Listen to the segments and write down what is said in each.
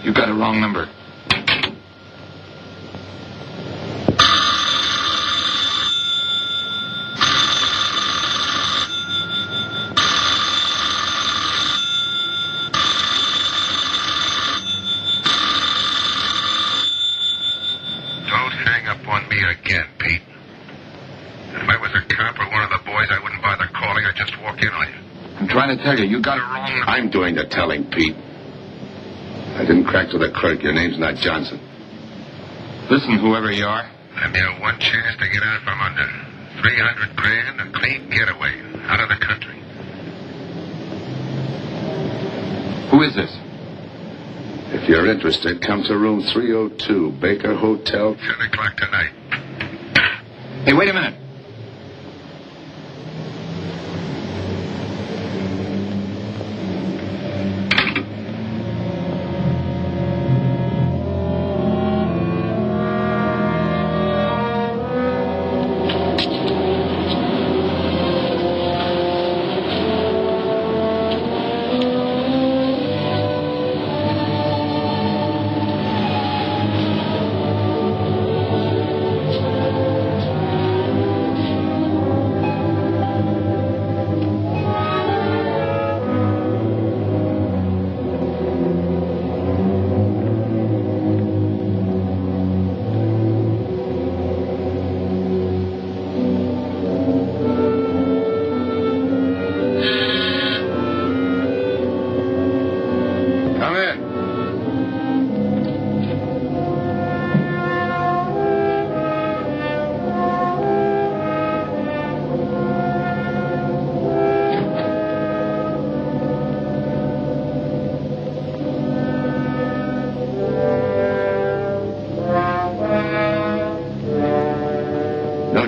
You got a wrong number. Don't hang up on me again, Pete. If I was a cop or one of the boys, I wouldn't bother calling. I'd just walk in on you. I'm trying to tell you, you got it wrong. I'm doing the telling, Pete. I didn't crack to the clerk. Your name's not Johnson. Listen, whoever you are. I'm your one chance to get out from under. 300 grand, a clean getaway, out of the country. Who is this? If you're interested, come to room 302, Baker Hotel. 10 o'clock tonight. Hey, wait a minute.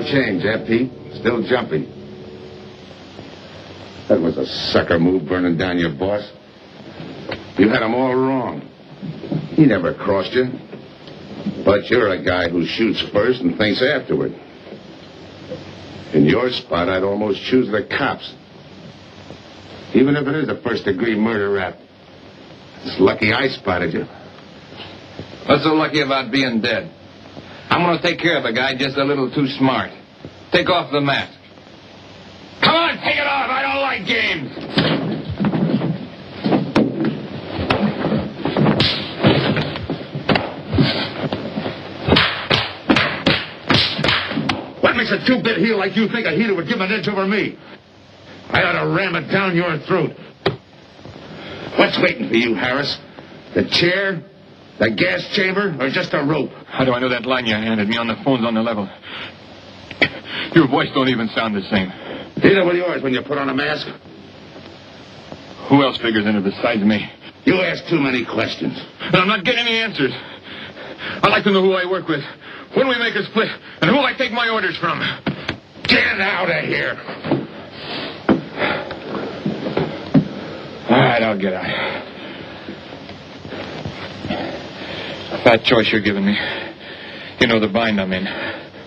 Change, eh, Pete? Still jumping. That was a sucker move, burning down your boss. You had him all wrong. He never crossed you. But you're a guy who shoots first and thinks afterward. In your spot, I'd almost choose the cops. Even if it is a first-degree murder rap. It's lucky I spotted you. What's so lucky about being dead? I'm going to take care of a guy just a little too smart. Take off the mask. Come on, take it off. I don't like games. What makes a two-bit heel like you think a heater would give an inch over me? I ought to ram it down your throat. What's waiting for you, Harris? The chair? The gas chamber? Or just a rope? How do I know that line you handed me on the phone's on the level? Your voice don't even sound the same. Neither will yours when you put on a mask. Who else figures in it besides me? You ask too many questions. And I'm not getting any answers. I'd like to know who I work with, when we make a split, and who I take my orders from. Get out of here. All right, I'll get out. That choice you're giving me. You know the bind I'm in.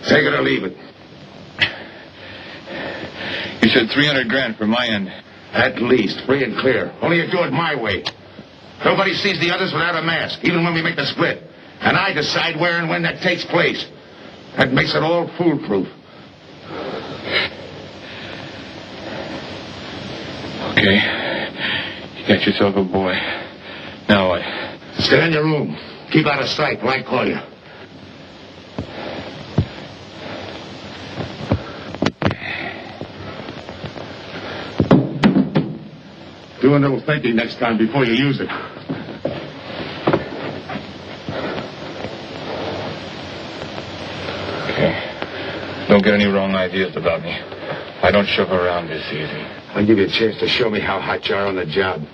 Take it or leave it. You said 300 grand for my end. At least, free and clear. Only you do it my way. Nobody sees the others without a mask, even when we make the split. And I decide where and when that takes place. That makes it all foolproof. Okay. You got yourself a boy. Now what? Stay in your room. Keep out of sight when I call you. Do a little thinking next time before you use it. Okay. Don't get any wrong ideas about me. I don't shove around this easy. I'll give you a chance to show me how hot you are on the job.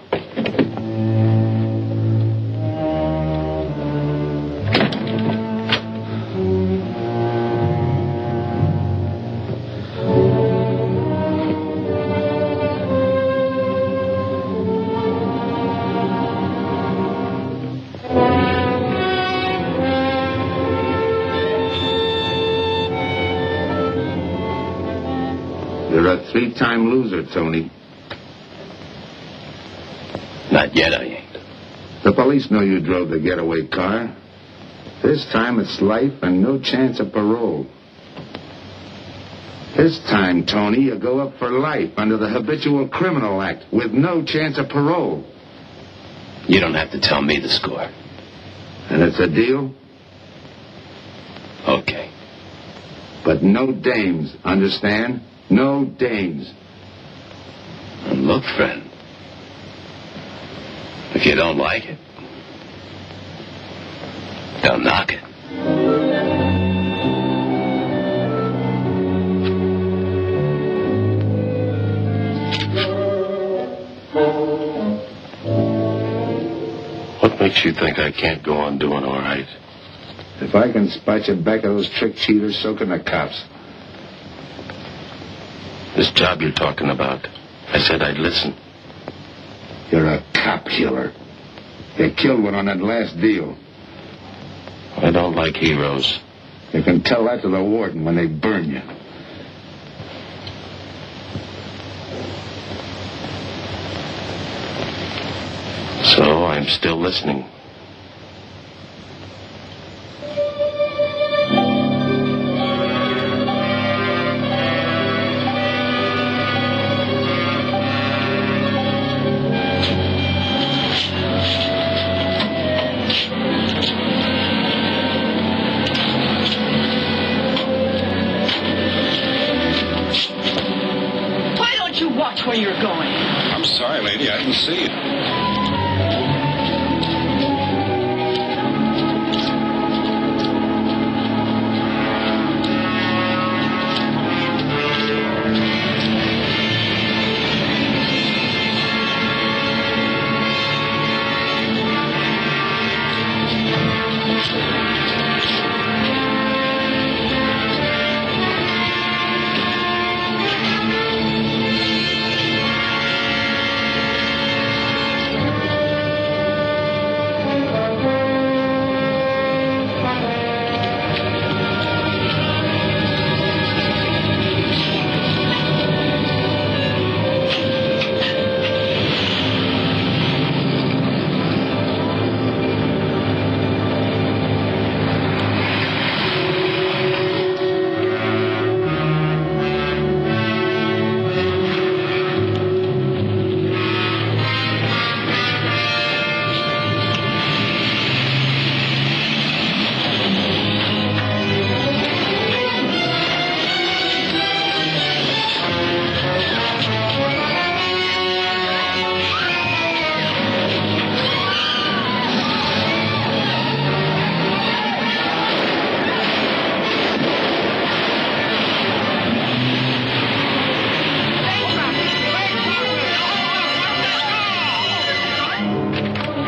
You're a three-time loser, Tony. Not yet, I ain't. The police know you drove the getaway car. This time it's life and no chance of parole. This time, Tony, you go up for life under the Habitual Criminal Act with no chance of parole. You don't have to tell me the score. And it's a deal? Okay. But no dames, understand? No dames. And look, friend, if you don't like it, don't knock it. What makes you think I can't go on doing all right? If I can spot you back of those trick cheaters, so can the cops. This job you're talking about, I said I'd listen. You're a cop killer. You killed one on that last deal. I don't like heroes. You can tell that to the warden when they burn you. So I'm still listening. Why don't you watch where you're going? I'm sorry, lady. I didn't see it.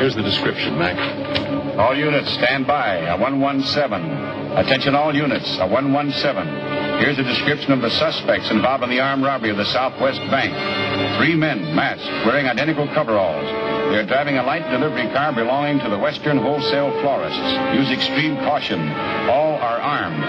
Here's the description, Mac. All units, stand by. A 117. Attention all units, a 117. Here's a description of the suspects involved in the armed robbery of the Southwest Bank. 3 men, masked, wearing identical coveralls. They're driving a light delivery car belonging to the Western Wholesale Florists. Use extreme caution. All are armed.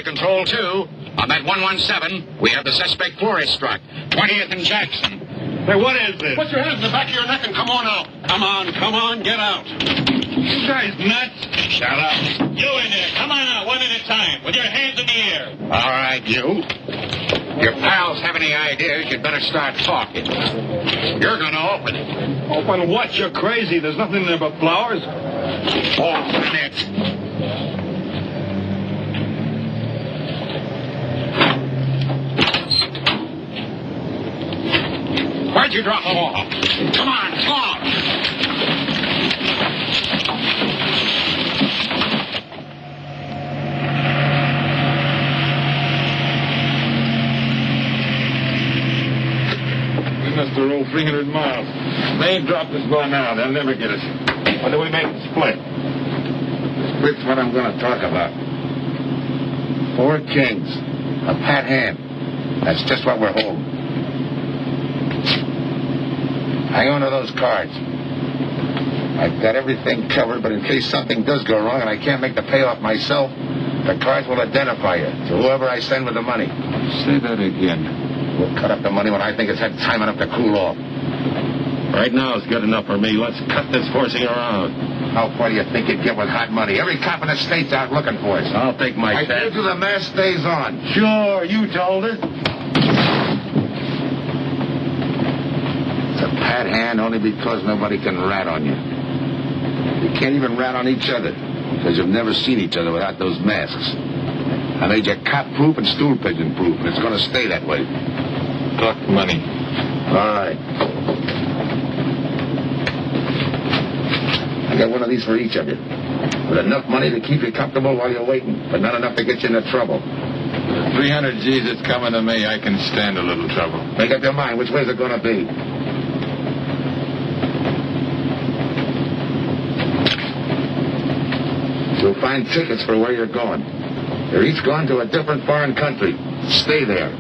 Control 2, on that 117, we have the suspect florist struck. 20th and Jackson. Hey, what is this? Put your hands in the back of your neck and come on out. Come on, get out. You guys nuts? Shut up. You in there, come on out, one at a time, with your hands in the air. All right, you. your pals have any ideas, you'd better start talking. You're going to open it. Open what? You're crazy. There's nothing in there but flowers. Open it. Where'd you drop them off? Come on, come on. We must have rolled 300 miles. They ain't dropped us by now. They'll never get us. When do we make the split? The split's what I'm going to talk about. 4 kings. A pat hand. That's just what we're holding. Hang on to those cards. I've got everything covered, but in case something does go wrong and I can't make the payoff myself, the cards will identify you to whoever I send with the money. Say that again. We'll cut up the money when I think it's had time enough to cool off. Right now is good enough for me. Let's cut this horsing around. How far do you think you'd get with hot money? Every cop in the state's out looking for us. I'll take my I chance. told you the mask stays on. Sure, you told her. It's a pat hand only because nobody can rat on you. You can't even rat on each other because you've never seen each other without those masks. I made you cop-proof and stool-pigeon-proof, and it's going to stay that way. Talk money. All right. I got one of these for each of you. With enough money to keep you comfortable while you're waiting, but not enough to get you into trouble. 300 G's that's coming to me. I can stand a little trouble. Make up your mind. Which way's it going to be? You'll find tickets for where you're going. They're each going to a different foreign country. Stay there.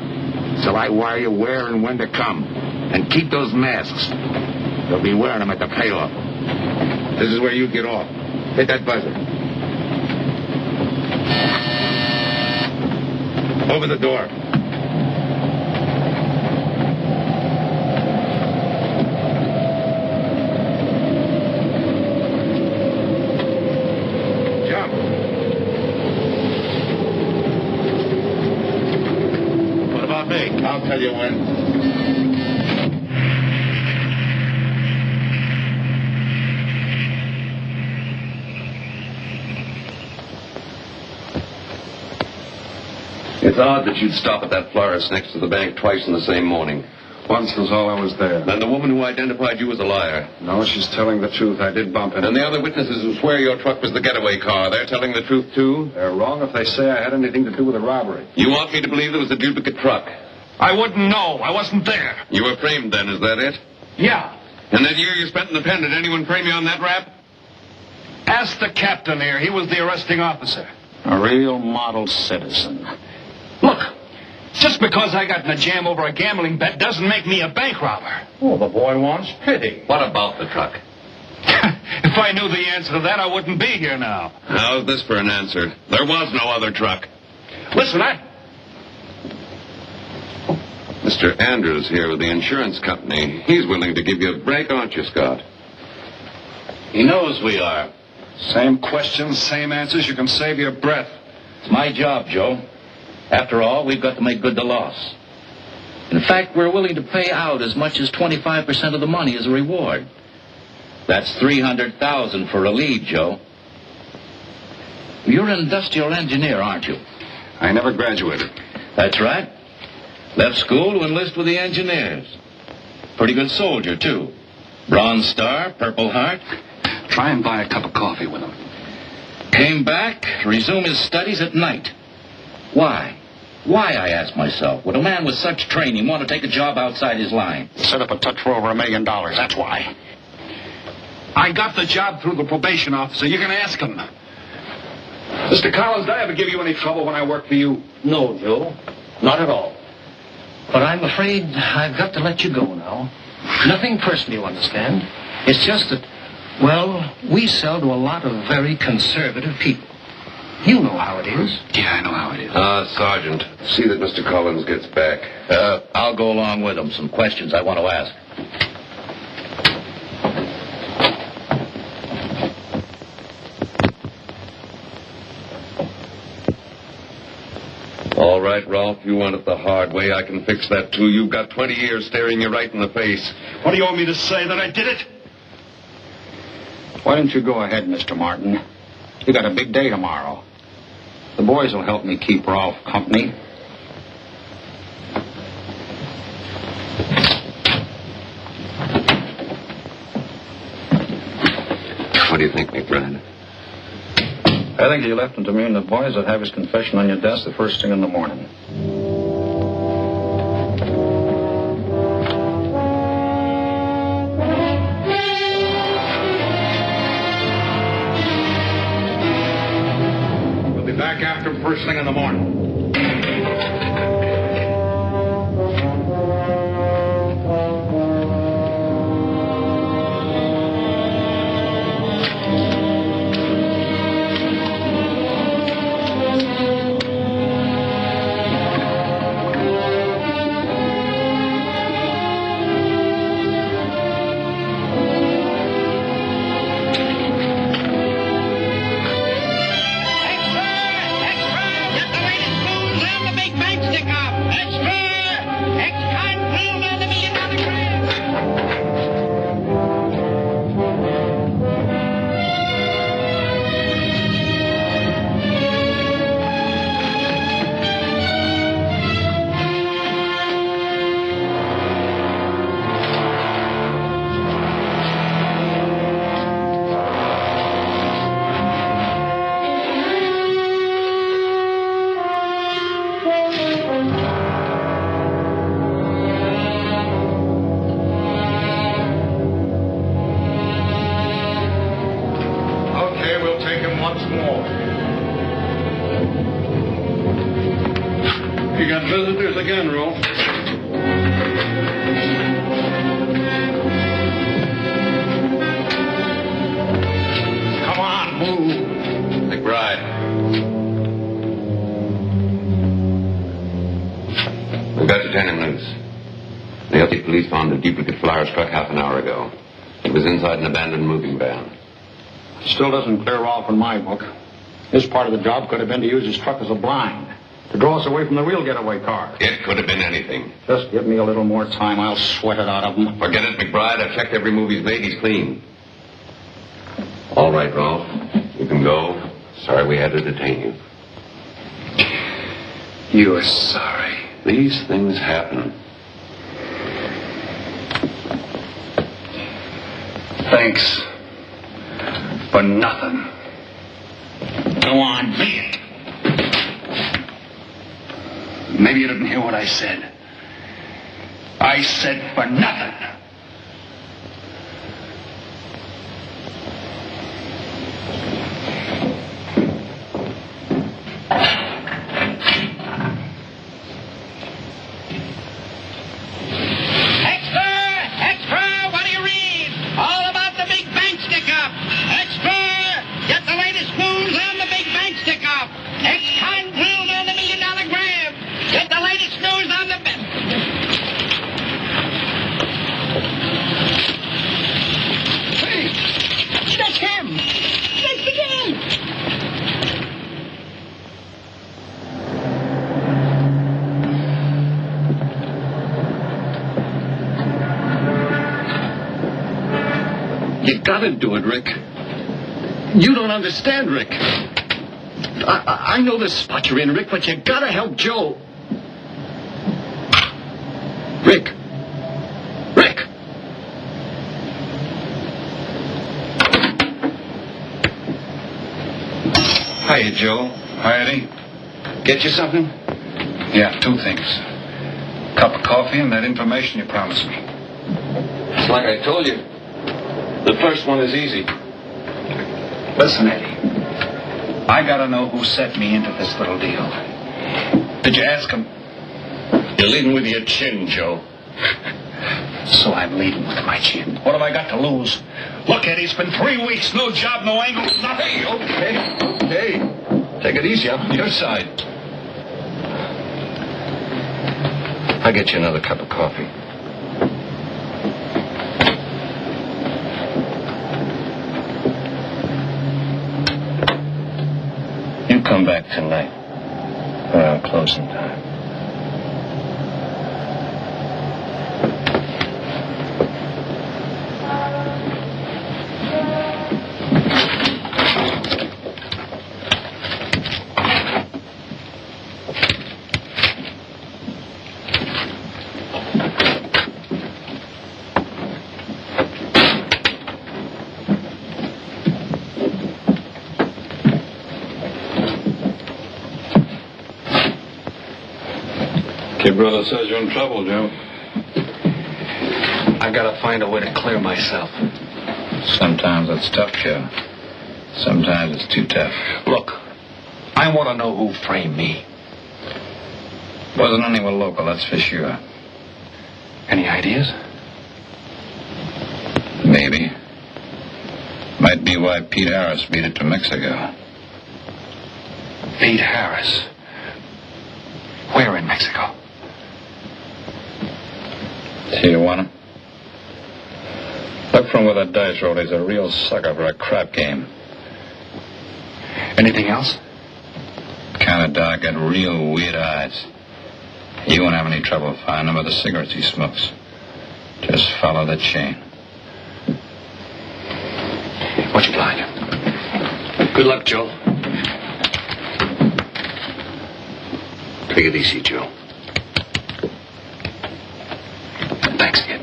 So I wire you where and when to come. And keep those masks. You'll be wearing them at the payoff. This is where you get off. Hit that buzzer. Open the door. Jump. What about me? I'll tell you when. It's odd that you'd stop at that florist next to the bank twice in the same morning. Once was all I was there. And the woman who identified you as a liar. No, she's telling the truth. I did bump into And the other witnesses who swear your truck was the getaway car, they're telling the truth too? They're wrong if they say I had anything to do with the robbery. You want me to believe there was a duplicate truck? I wouldn't know. I wasn't there. You were framed then, is that it? Yeah. And that year you spent in the pen, did anyone frame you on that rap? Ask the captain here. He was the arresting officer. A real model citizen. Look, just because I got in a jam over a gambling bet doesn't make me a bank robber. Oh, the boy wants pity. What about the truck? If I knew the answer to that, I wouldn't be here now. How's this for an answer? There was no other truck. Listen, Mr. Andrews here with the insurance company. He's willing to give you a break, aren't you, Scott? He knows we are. Same questions, same answers. You can save your breath. It's my job, Joe. After all, we've got to make good the loss. In fact, we're willing to pay out as much as 25% of the money as a reward. That's $300,000 for a lead, Joe. You're an industrial engineer, aren't you? I never graduated. That's right. Left school to enlist with the engineers. Pretty good soldier, too. Bronze Star, Purple Heart. Try and buy a cup of coffee with him. Came back to resume his studies at night. Why? Why, I ask myself, would a man with such training want to take a job outside his line? Set up a touch for over $1 million. That's why. I got the job through the probation officer. You can ask him. Mr. Collins, did I ever give you any trouble when I worked for you? No, Joe. Not at all. But I'm afraid I've got to let you go now. Nothing personal, you understand. It's just that, well, we sell to a lot of very conservative people. You know how it is. Yeah, I know how it is. Sergeant, see that Mr. Collins gets back. I'll go along with him. Some questions I want to ask. All right, Ralph. You want it the hard way. I can fix that, too. You've got 20 years staring you right in the face. What do you want me to say, that I did it? Why don't you go ahead, Mr. Martin? You got a big day tomorrow. The boys will help me keep Ralph company. What do you think, McBride? I think you left him to me and the boys will have his confession on your desk the first thing in the morning. We'll be back after him first thing in the morning. You got visitors again, Rolf. Come on, move. McBride. We've got to turn him loose. The LT police found a duplicate flyer truck half an hour ago. It was inside an abandoned moving van. Still doesn't clear Ralph in my book. His part of the job could have been to use his truck as a blind, to draw us away from the real getaway car. It could have been anything. Just give me a little more time. I'll sweat it out of him. Forget it, McBride. I've checked every move he's made. He's clean. All right, Ralph. You can go. Sorry we had to detain you. You're sorry. These things happen. Thanks. For nothing. Go on, be it. Maybe you didn't hear what I said. I said for nothing. You gotta do it, Rick. You don't understand, Rick. I know the spot you're in, Rick, but you gotta help Joe. Rick. Rick. Hiya, Joe. Hi, Eddie. Get you something? Yeah, 2 things. Cup of coffee and that information you promised me. It's like I told you. The first one is easy. Listen, Eddie. I gotta know who set me into this little deal. Did you ask him? You're leading with your chin, Joe. So I'm leading with my chin. What have I got to lose? Look, Eddie, it's been 3 weeks. No job, no angle, nothing. Okay. Take it easy. I'm on your side. I'll get you another cup of coffee. You come back tonight. our closing time. Your brother says you're in trouble, Joe. I gotta find a way to clear myself. Sometimes it's tough, Joe. Sometimes it's too tough. Look, I want to know who framed me. Wasn't anyone local, that's for sure. Any ideas? Maybe. Might be why Pete Harris beat it to Mexico. Pete Harris? Where in Mexico? Tijuana. Look from where the dice rolled. He's a real sucker for a crap game. Anything else? Kind of dark and real weird eyes. You won't have any trouble finding him with the cigarettes he smokes. Just follow the chain. Much obliged. Good luck, Joe. Take it easy, Joe. Thanks again.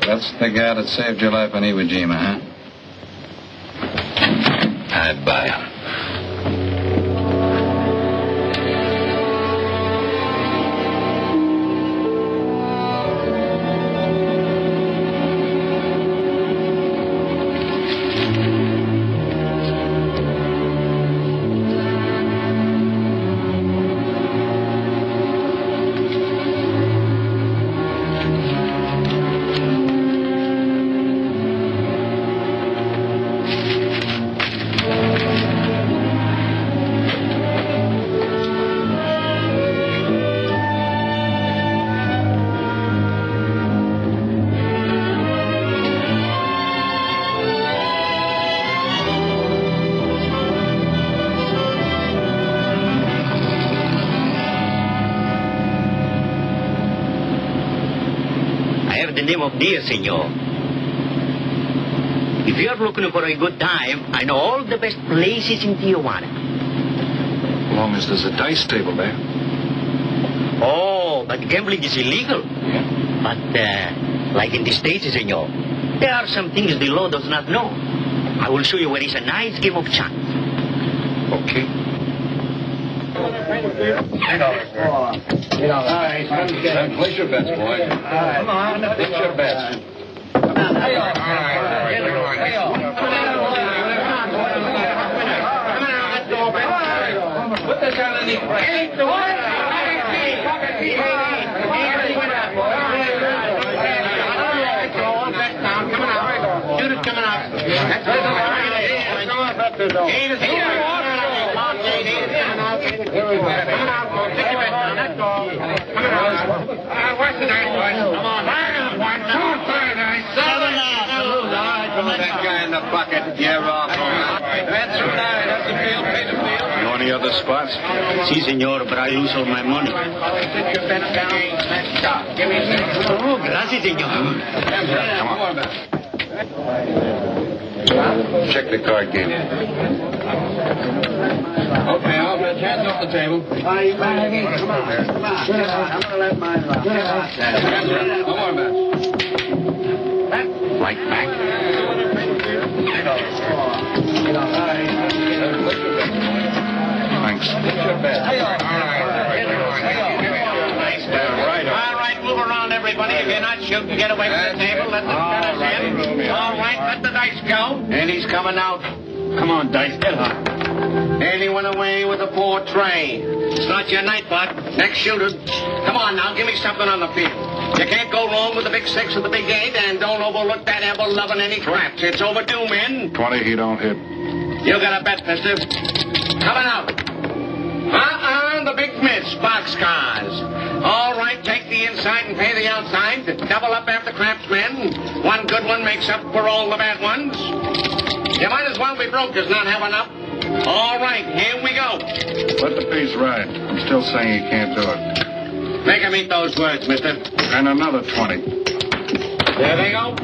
That's the guy that saved your life in Iwo Jima, huh? I'd buy him. Of dear senor. If you're looking for a good time, I know all the best places in Tijuana. As long as there's a dice table there. Oh, but gambling is illegal. Yeah. But, like in the States, senor, there are some things the law does not know. I will show you where is a nice game of chance. Okay. Place your bets, boy. Come on. Place your bets. Put this on the knee. Shoot it coming out. That's what's the night, boys? Come on. 1, 2, 3, 7 that guy in the bucket. You're off. That's right. That's the field. Pay the field. You know any other spots? Si, senor, but I lose all my money. Oh, gracias, senor. Come on. Check the card game. Okay, I'll bet hands off the table. Come on. I'm going to let mine run. No more bets. Right back. Thanks. Place your bets. All right, move around, everybody. If you're not shooting, get away from the table. Let the fellas in. All right, let the dice go. And he's coming out. Come on, dice, get hot. And he went away with a poor tray. It's not your night, bud. Next shooter. Come on now, give me something on the field. You can't go wrong with the big 6 or the big 8, and don't overlook that ever-loving any craps. It's overdue, men. 20, he don't hit. You got a bet, mister. Coming out. The big miss, boxcars. All right, take the inside and pay the outside. Double up after craps, men. One good one makes up for all the bad ones. You might as well be broke as not have enough. All right, here we go. Let the piece ride. I'm still saying he can't do it. Make him eat those words, mister. And another 20. There they go.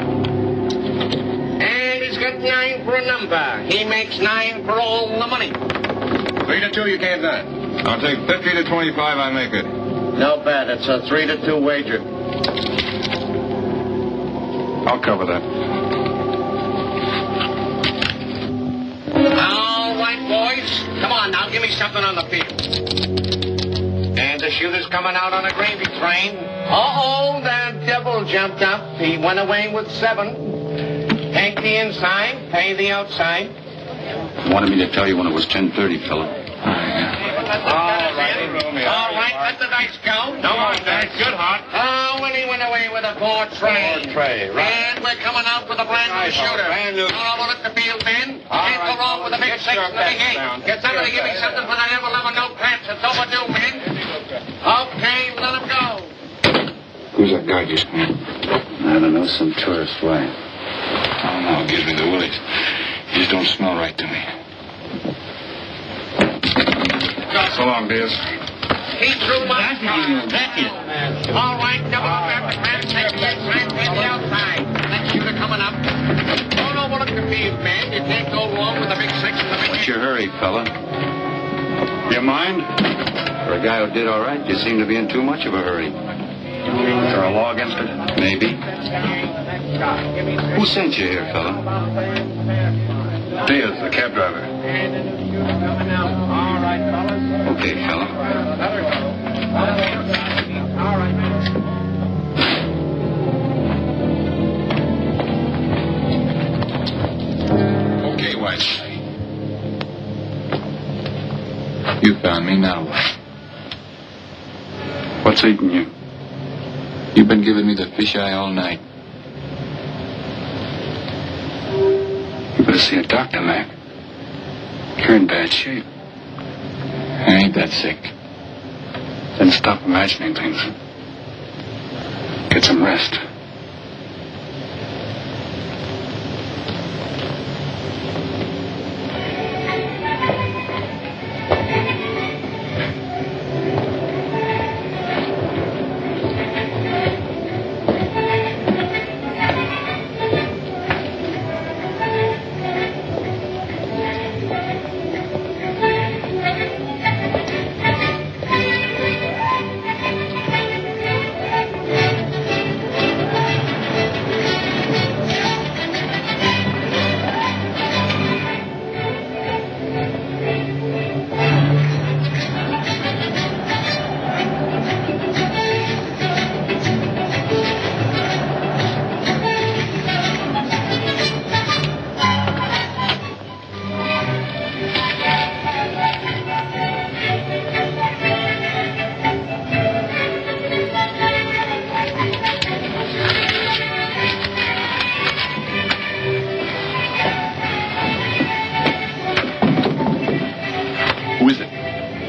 And he's got 9 for a number. He makes 9 for all the money. 3 to 2, you can't do it. I'll take 50 to 25, I make it. No bad. It's a 3 to 2 wager. I'll cover that. All right, boys. Come on now, give me something on the field. And the shooter's coming out on a gravy train. Uh-oh, the devil jumped up. He went away with 7. Take the inside, pay the outside. Wanted me to tell you when it was 10:30, fella. All right, let the dice go. No more dice. Good heart. Oh, when he went away with a 4 tray. 4 tray, right. And we're coming out with a brand new shooter. Brand new. All over at the field, Ben. Can't go wrong with a big 6 and a big 8. Get somebody to give me something for the devil of no pants. It's overdue, men. Okay, let him go. Who's that guy just now? I don't know, some tourist fly. Oh, no, it gives me the willies. You just don't smell right to me. So long, Diaz. He threw my All right, double up after man. Take the inside, take the outside. That shooter coming up. Don't overlook the field, man. You can't go wrong with a big 6 and a big 8. What's your hurry, fella? You mind? For a guy who did all right, you seem to be in too much of a hurry. Is there a law against it? Maybe. Who sent you here, fella? Diaz, the cab driver. All right, fellas. Okay, fella. Let her go. All right. Okay, White. You found me, now what? What's eating you? You've been giving me the fisheye all night. You better see a doctor, Mac. You're in bad shape. I ain't that sick. Then stop imagining things. Get some rest.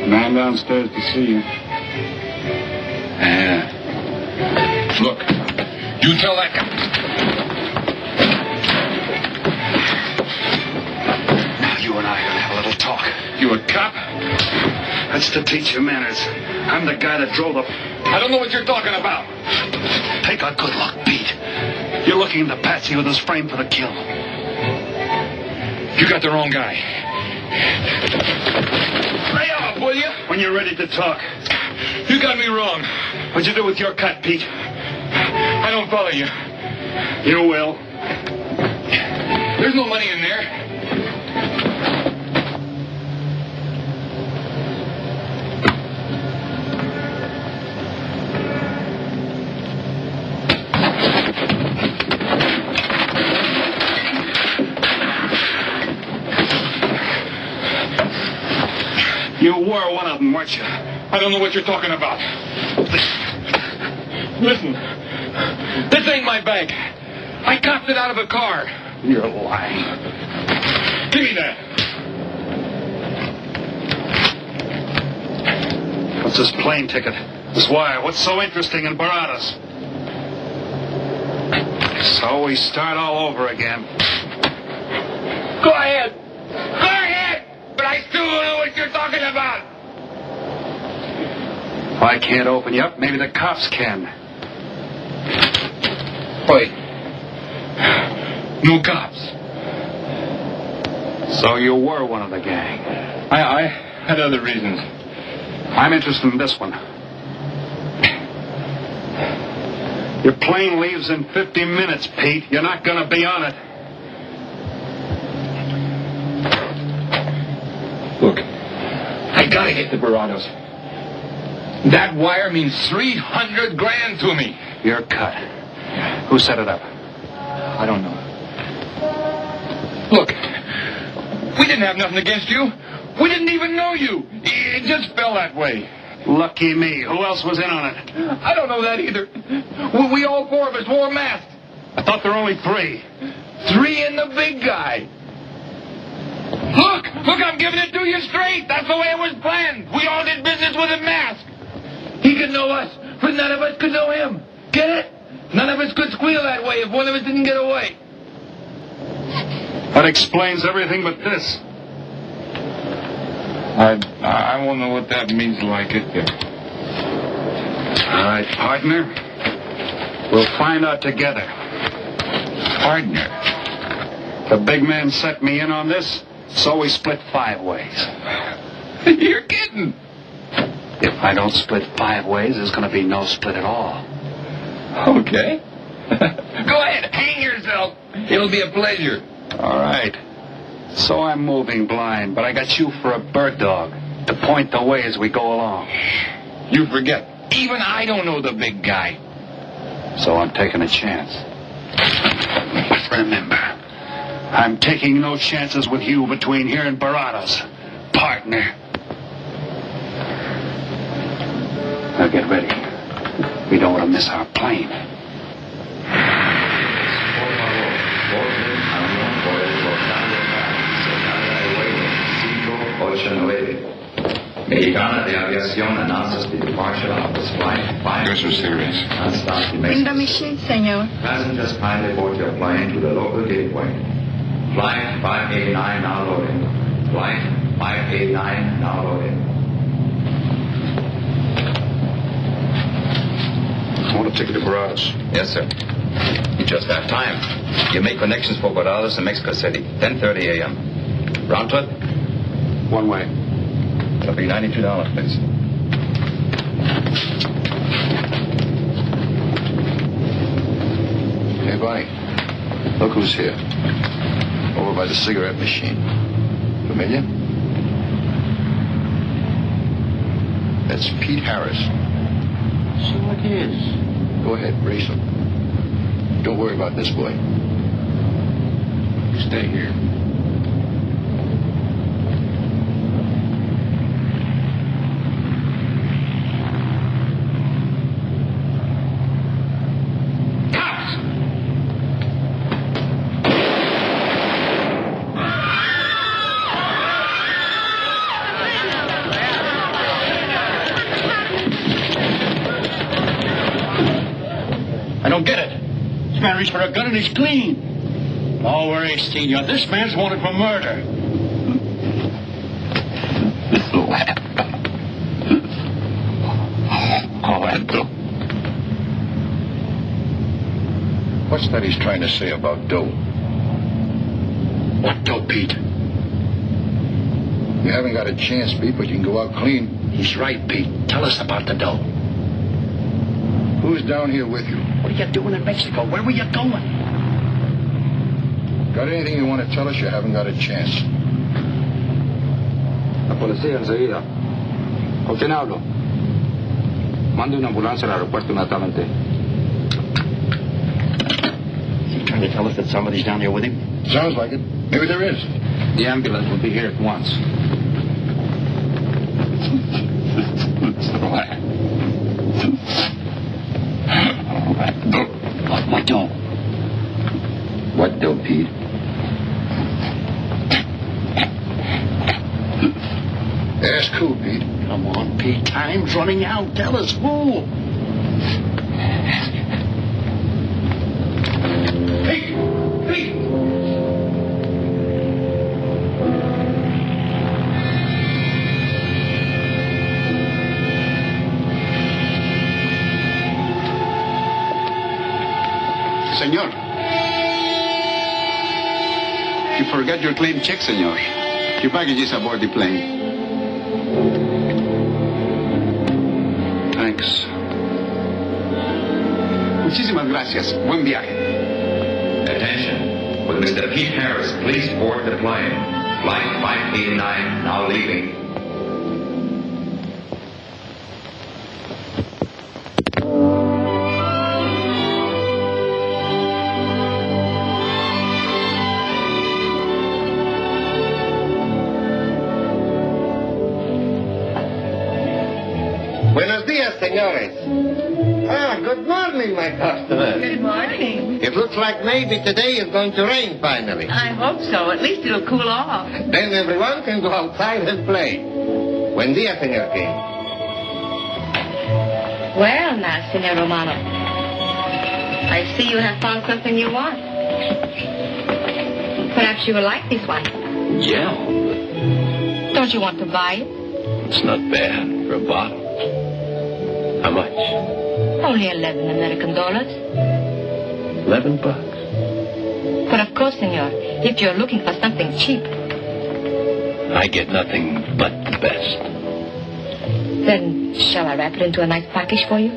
Man downstairs to see you. Yeah. Look, you tell that guy. Now you and I are going to have a little talk. You a cop? That's to teach you manners. I'm the guy that drove the... I don't know what you're talking about. Take a good look, Pete. You're looking into Patsy with his frame for the kill. You got the wrong guy. Lay off, will you? When you're ready to talk. You got me wrong. What'd you do with your cut, Pete? I don't follow you. You will. There's no money in there. You were one of them, weren't you? I don't know what you're talking about. Listen, this ain't my bag. I copped it out of a car. You're lying. Give me that. What's this plane ticket? This wire? What's so interesting in Baradas? So we start all over again. Go ahead. ahead. Go ahead! But I still don't know what you're talking about. If I can't open you up, maybe the cops can. Wait. No cops. So you were one of the gang. I had other reasons. I'm interested in this one. Your plane leaves in 50 minutes, Pete. You're not going to be on it. Look, I gotta get to Barados. That wire means 300 grand to me. You're cut. Who set it up? I don't know. Look, we didn't have nothing against you. We didn't even know you. It just fell that way. Lucky me. Who else was in on it? I don't know that either. We all four of us wore masks. I thought there were only 3. 3 and the big guy. Look, I'm giving it to you straight. That's the way it was planned. We all did business with a mask. He could know us, but none of us could know him. Get it? None of us could squeal that way if one of us didn't get away. That explains everything but this. I won't know what that means like it. All right, partner. We'll find out together. Partner? The big man set me in on this, so we split 5 ways. You're kidding. If I don't split 5 ways, there's going to be no split at all. Okay. Go ahead, hang yourself. It'll be a pleasure. All right. So I'm moving blind, but I got you for a bird dog to point the way as we go along. You forget. Even I don't know the big guy. So I'm taking a chance. But remember, I'm taking no chances with you between here and Barados, partner. Now get ready. We don't want to miss our plane. Mexicana de Aviación announces the departure of this flight. Yours are serious. Bring the machine, senor. Passengers kindly board your plane to the local gateway. Flight 589 now loading. Flight 589 now loading. I want to take you to Barados. Yes, sir. You just have time. You make connections for Barados and Mexico City. 10:30 a.m. Round trip? One way. It'll be $92, please. Hey, Bonnie. Look who's here. Over by the cigarette machine. Familiar? That's Pete Harris. So it is. Go ahead, race him. Don't worry about this boy. You stay here. I don't get it. This man reached for a gun and he's clean. Don't worry, Senior. This man's wanted for murder. What's that he's trying to say about dough? What dough, Pete? You haven't got a chance, Pete, but you can go out clean. He's right, Pete. Tell us about the dough. Who's down here with you? What are you doing in Mexico? Where were you going? Got anything you want to tell us? You haven't got a chance. La policía enseguida. ¿Con quién hablo? Mande una ambulancia al aeropuerto inmediatamente. Is he trying to tell us that somebody's down here with him? Sounds like it. Maybe there is. The ambulance will be here at once. What dough? What dough, Pete? Ask who, Pete? Come on, Pete. Time's running out. Tell us who. You forgot your claim check, senor. Your baggage is aboard the plane. Thanks. Muchísimas gracias. Buen viaje. Attention. Will Mr. Pete Harris please board the plane? Flight 589 now leaving. Buenos dias, senores. Good morning, my customer. Good morning. It looks like maybe today is going to rain finally. I hope so. At least it'll cool off. Then everyone can go outside and play. Buen dia, Senor King. Well, now, Senor Romano, I see you have found something you want. Perhaps you will like this one. Yeah. Don't you want to buy it? It's not bad for a bottle. How much? Only 11 American dollars. $11. But of course, senor, if you're looking for something cheap, I get nothing but the best. then shall I wrap it into a nice package for you?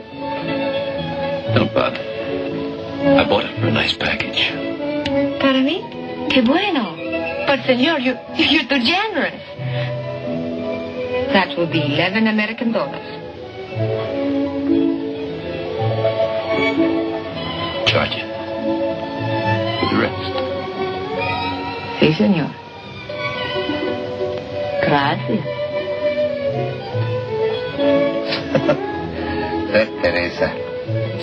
Don't bother. I bought it for a nice package. Para mí? Que bueno. But senor, you're too generous. That will be 11 American dollars. Charge it. The rest. Si, senor. Gracias. That Teresa,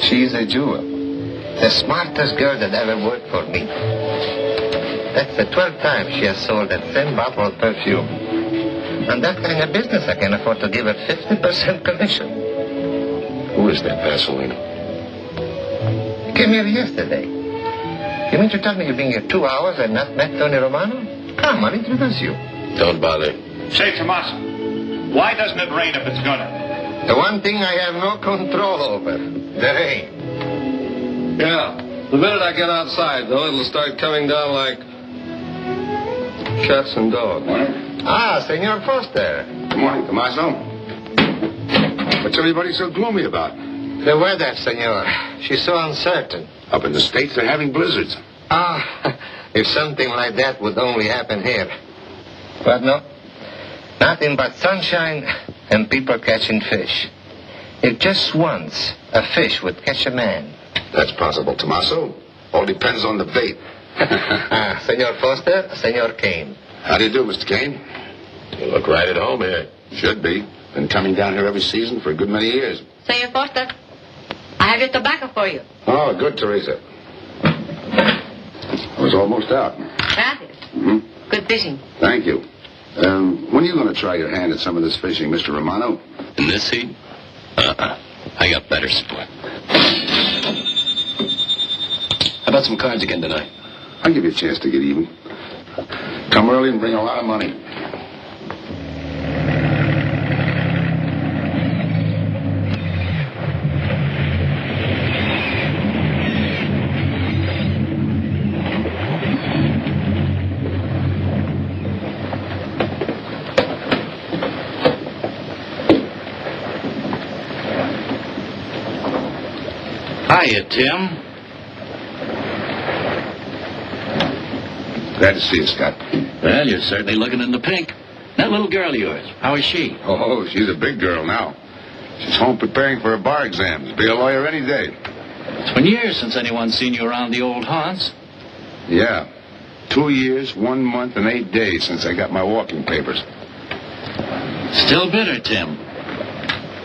she's a jewel. The smartest girl that ever worked for me. That's the 12th time she has sold that same bottle of perfume. And that kind of business, I can afford to give her 50% commission. Who is that Vaseline? He came here yesterday. You mean to tell me you've been here 2 hours and not met Tony Romano? Come, I'll introduce you. Don't bother. Say, Tomas, why doesn't it rain if it's gonna? The one thing I have no control over, the rain. Yeah. The minute I get outside, though, it'll start coming down like cats and dogs. Ah, Senor Foster. Good morning, Tommaso. What's everybody so gloomy about? The weather, senor. She's so uncertain. Up in the States, they're having blizzards. Ah, if something like that would only happen here. But no. Nothing but sunshine and people catching fish. If just once a fish would catch a man. That's possible, Tommaso. All depends on the bait. Senor Foster, Senor Kane. How do you do, Mr. Kane? You look right at home here. Should be. Been coming down here every season for a good many years. Senor Foster, I have your tobacco for you. Oh, good, Teresa. I was almost out. Gracias. Mm-hmm. Good fishing. Thank you. When are you going to try your hand at some of this fishing, Mr. Romano? In this heat? I got better sport. How about some cards again tonight? I'll give you a chance to get even. Come early and bring a lot of money. Hiya, Tim. Glad to see you, Scott. Well, you're certainly looking in the pink. That little girl of yours, how is she? Oh, she's a big girl now. She's home preparing for her bar exams. Be a lawyer any day. It's been years since anyone's seen you around the old haunts. Yeah. 2 years, 1 month, and 8 days since I got my walking papers. Still bitter, Tim.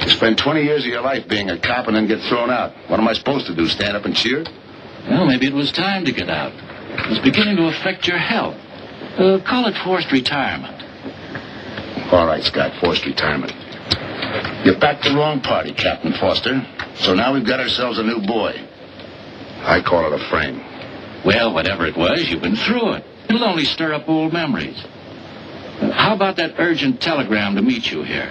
You spend 20 years of your life being a cop and then get thrown out. What am I supposed to do, stand up and cheer? Well, maybe it was time to get out. It was beginning to affect your health. Call it forced retirement. All right, Scott, forced retirement. You backed the wrong party, Captain Foster. So now we've got ourselves a new boy. I call it a frame. Well, whatever it was, you've been through it. It'll only stir up old memories. How about that urgent telegram to meet you here?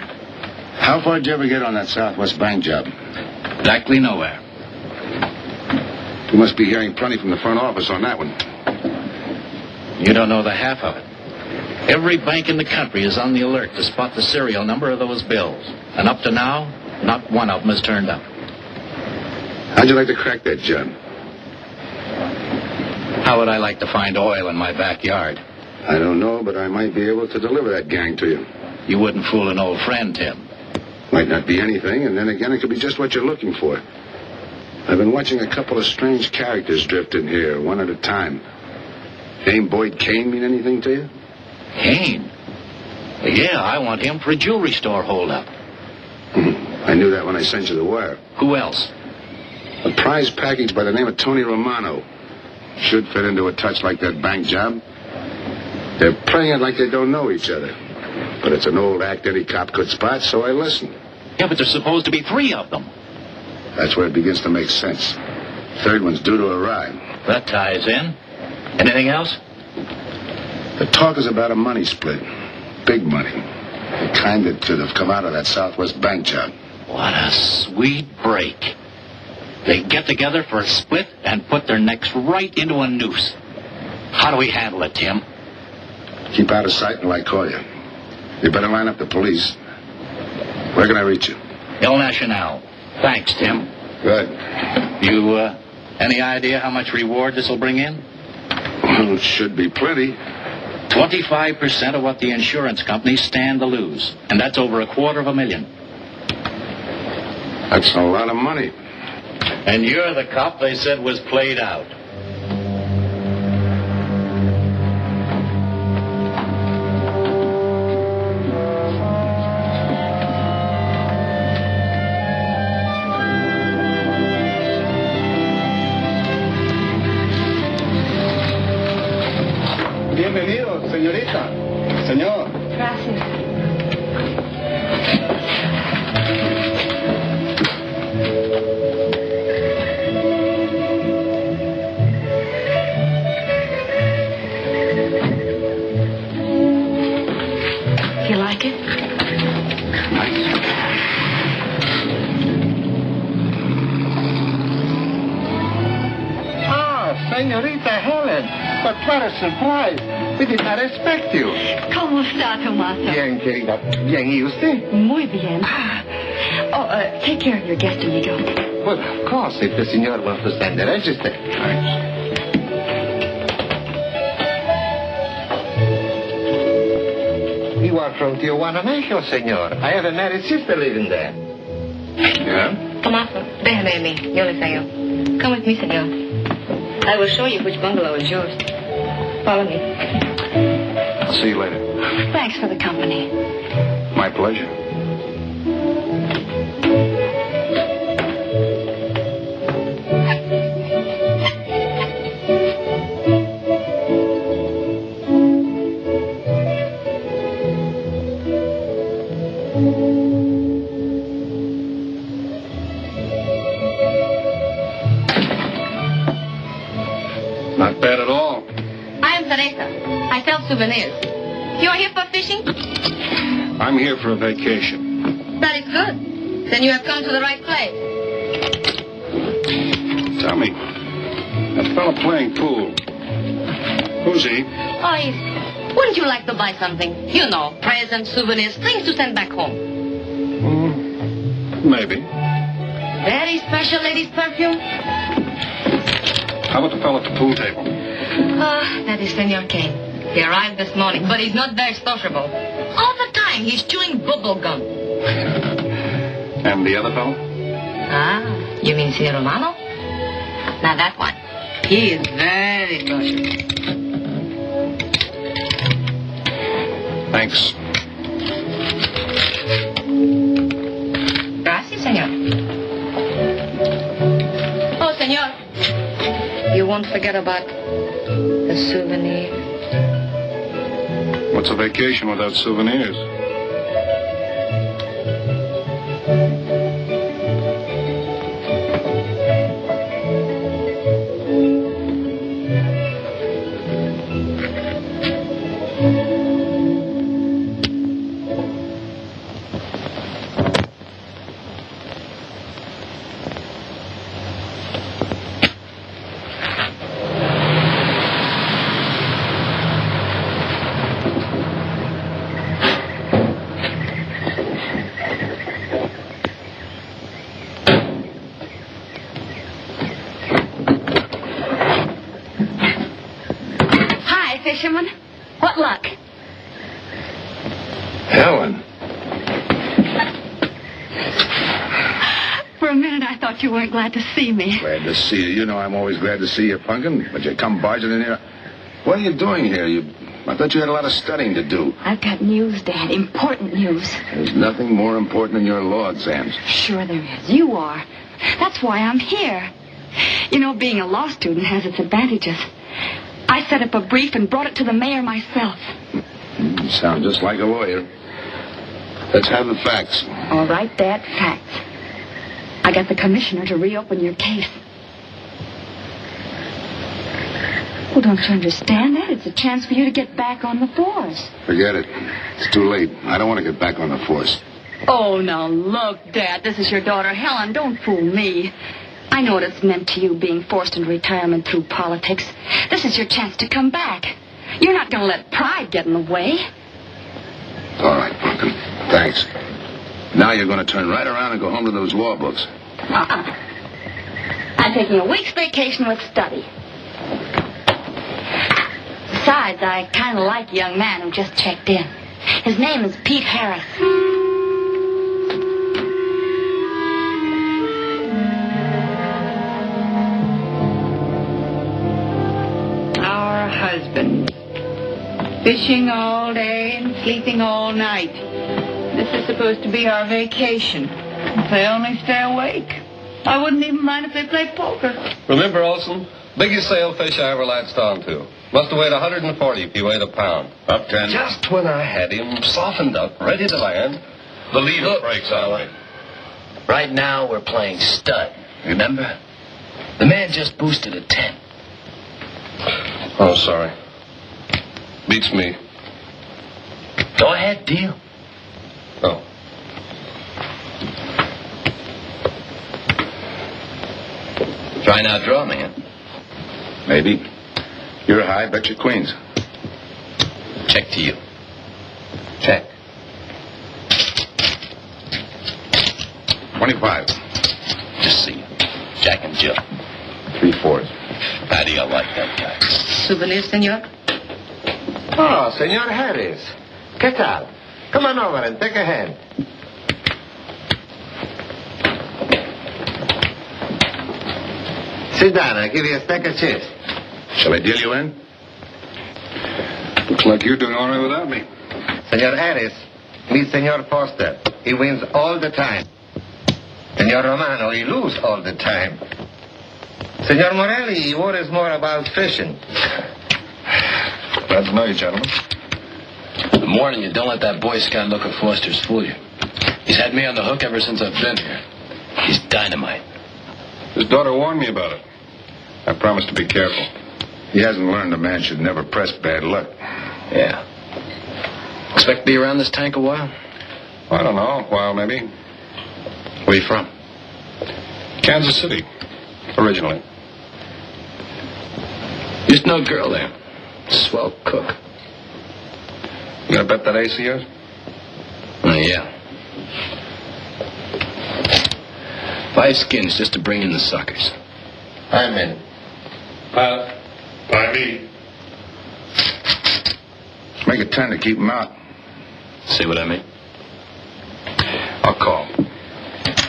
How far did you ever get on that Southwest Bank job? Exactly nowhere. You must be hearing plenty from the front office on that one. You don't know the half of it. Every bank in the country is on the alert to spot the serial number of those bills. And up to now, not one of them has turned up. How'd you like to crack that, John? How would I like to find oil in my backyard? I don't know, but I might be able to deliver that gang to you. You wouldn't fool an old friend, Tim. Might not be anything, and then again, it could be just what you're looking for. I've been watching a couple of strange characters drift in here, one at a time. Name Boyd Kane mean anything to you? Kane? Yeah, I want him for a jewelry store holdup. I knew that when I sent you the wire. Who else? A prize package by the name of Tony Romano. Should fit into a touch like that bank job. They're playing it like they don't know each other. But it's an old act any cop could spot, so I listen. Yeah, but there's supposed to be 3 of them. That's where it begins to make sense. Third one's due to arrive. That ties in. Anything else? The talk is about a money split. Big money. The kind that should have come out of that Southwest bank job. What a sweet break. They get together for a split and put their necks right into a noose. How do we handle it, Tim? Keep out of sight until I call you. You better line up the police. Where can I reach you? El Nacional. Thanks, Tim. Good. You, any idea how much reward this will bring in? Well, it should be plenty. 25% of what the insurance companies stand to lose. And that's over $250,000. That's a lot of money. And you're the cop they said was played out. Bienvenido, señorita. Señor. Gracias. You like it? Ah, señorita Helen. But what a surprise. We did not expect you. ¿Cómo está, Tomaso? Bien, querida. Bien, ¿y usted? Muy bien. Oh, take care of your guest when you go. Well, of course, if the senor wants to send the register. You are from Tijuana, Mexico, senor. I have a married sister living there. Yeah? Tomaso, déjame a mí. Yo le enseño. Come with me, senor. I will show you which bungalow is yours. Follow me. I'll see you later. Thanks for the company. My pleasure. Not bad at all. I am Teresa. I sell souvenirs. You are here for fishing? I'm here for a vacation. That is good. Then you have come to the right place. Tell me, that fella playing pool, who's he? Oh, wouldn't you like to buy something? You know, presents, souvenirs, things to send back home. Maybe. Very special ladies' perfume? How about the fella at the pool table? That is Senor Kane. He arrived this morning, but he's not very sociable. All the time, he's chewing bubble gum. And the other fellow? You mean Senor Romano? Now that one. He is very luscious. Thanks. Gracias, senor. Oh, senor. You won't forget about the souvenir. What's a vacation without souvenirs? luck. Helen. For a minute, I thought you weren't glad to see me. Glad to see you. You know I'm always glad to see you, Punkin. But you come barging in here. What are you doing here? I thought you had a lot of studying to do. I've got news, Dad. Important news. There's nothing more important than your law exams. Sure there is. You are. That's why I'm here. You know, being a law student has its advantages. I set up a brief and brought it to the mayor myself. You sound just like a lawyer. Let's have the facts. All right, Dad, facts. I got the commissioner to reopen your case. Well, don't you understand that? It's a chance for you to get back on the force. Forget it. It's too late. I don't want to get back on the force. Oh, now look, Dad, this is your daughter, Helen. Don't fool me. I know what it's meant to you being forced into retirement through politics. This is your chance to come back. You're not going to let pride get in the way. All right, Punkin. Thanks. Now you're going to turn right around and go home to those law books. I'm taking a week's vacation with study. Besides, I kind of like a young man who just checked in. His name is Pete Harris. Our husband. Fishing all day and sleeping all night. This is supposed to be our vacation. If they only stay awake. I wouldn't even mind if they played poker. Remember, Olson? Biggest sailfish I ever latched onto. Must have weighed 140 if he weighed a pound. Up 10. Just when I had him softened up, ready to land, the leader breaks out. Right now, we're playing stud. Remember? The man just boosted a 10. Oh, sorry. Beats me. Go ahead, deal. Oh. Try now, draw, man. Maybe. You're high, bet your queens. Check to you. Check. 25. Just see you. Jack and Jill. 3/4. How do you like that guy? Souvenir, senor? Oh, Senor Harris. ¿Qué tal? Come on over and take a hand. Sit down. I'll give you a stack of chips. Shall I deal you in? Looks like you're doing all right without me. Senor Harris, meet Senor Foster. He wins all the time. Senor Romano, he loses all the time. Senor Morelli, he worries more about fishing. Glad to know you, gentlemen. I'm warning you, don't let that Boy Scout look at Foster's fool you. He's had me on the hook ever since I've been here. He's dynamite. His daughter warned me about it. I promised to be careful. He hasn't learned a man should never press bad luck. Yeah. Expect to be around this tank a while? I don't know. A while, maybe. Where you from? Kansas City. Originally. Used to know a girl there. Swell cook. You gonna bet that ace of yours? Yeah. 5 skins just to bring in the suckers. I'm in. Pilot. By me. Make it 10 to keep him out. See what I mean? I'll call.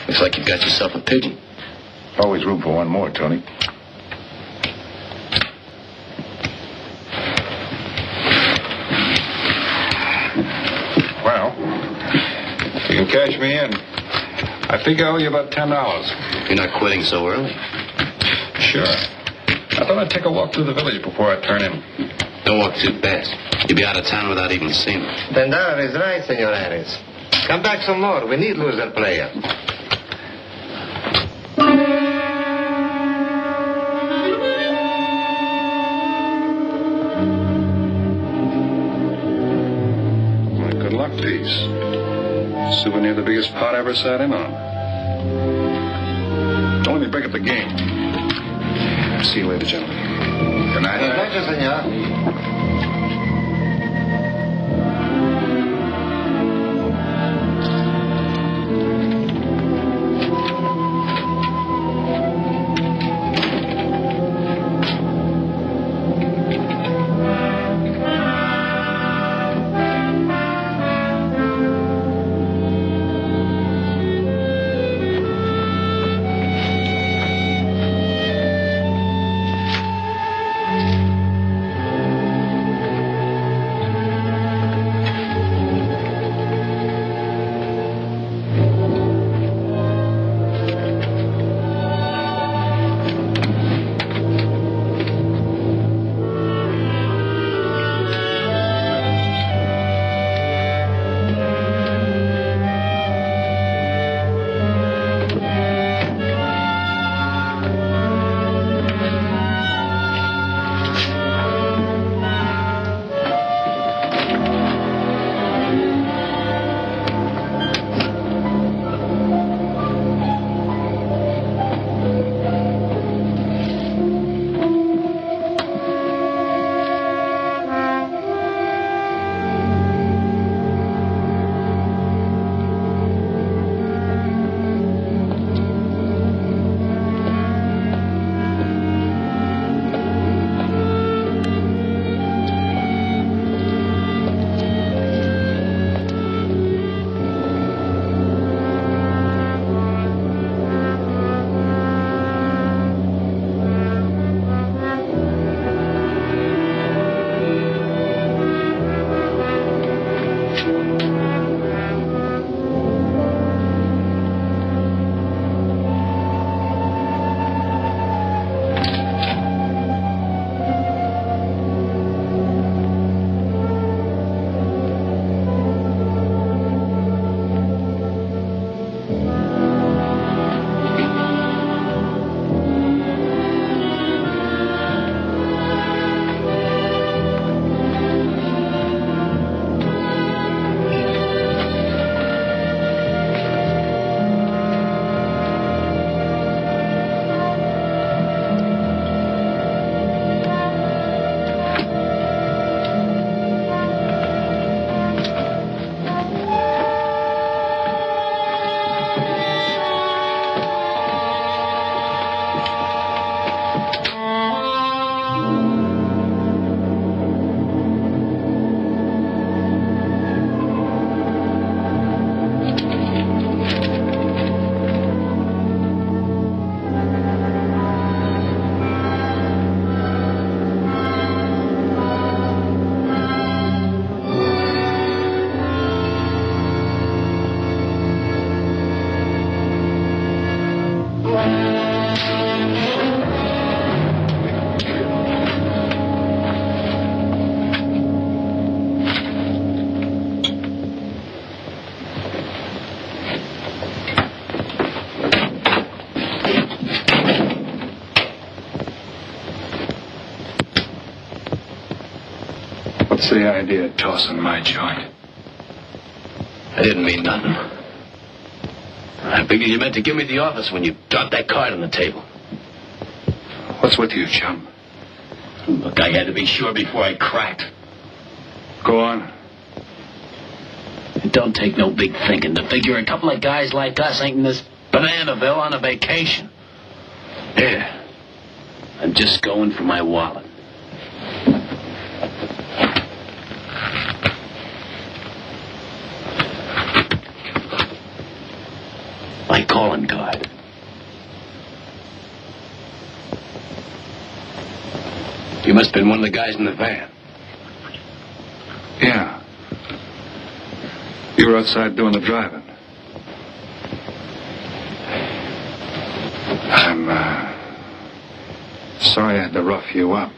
Looks like you've got yourself a pigeon. Always room for one more, Tony. Well, you can cash me in. I think I owe you about $10. You're not quitting so early. Sure. I thought I'd take a walk through the village before I turn in. Don't walk too fast. You'll be out of town without even seeing me. $10 is right, Senor Harris. Come back some more. We need loser player. My good luck piece. Souvenir the biggest pot I ever sat in on. Don't let me break up the game. See you later, gentlemen. Good night. Pleasure, senor. the idea of tossing my joint? I didn't mean nothing. I figured you meant to give me the office when you dropped that card on the table. What's with you, chum? Look, I had to be sure before I cracked. Go on. It don't take no big thinking to figure a couple of guys like us ain't in this Bananaville on a vacation. Here, I'm just going for my wallet. My calling card. You must have been one of the guys in the van. Yeah. You were outside doing the driving. I'm, sorry I had to rough you up.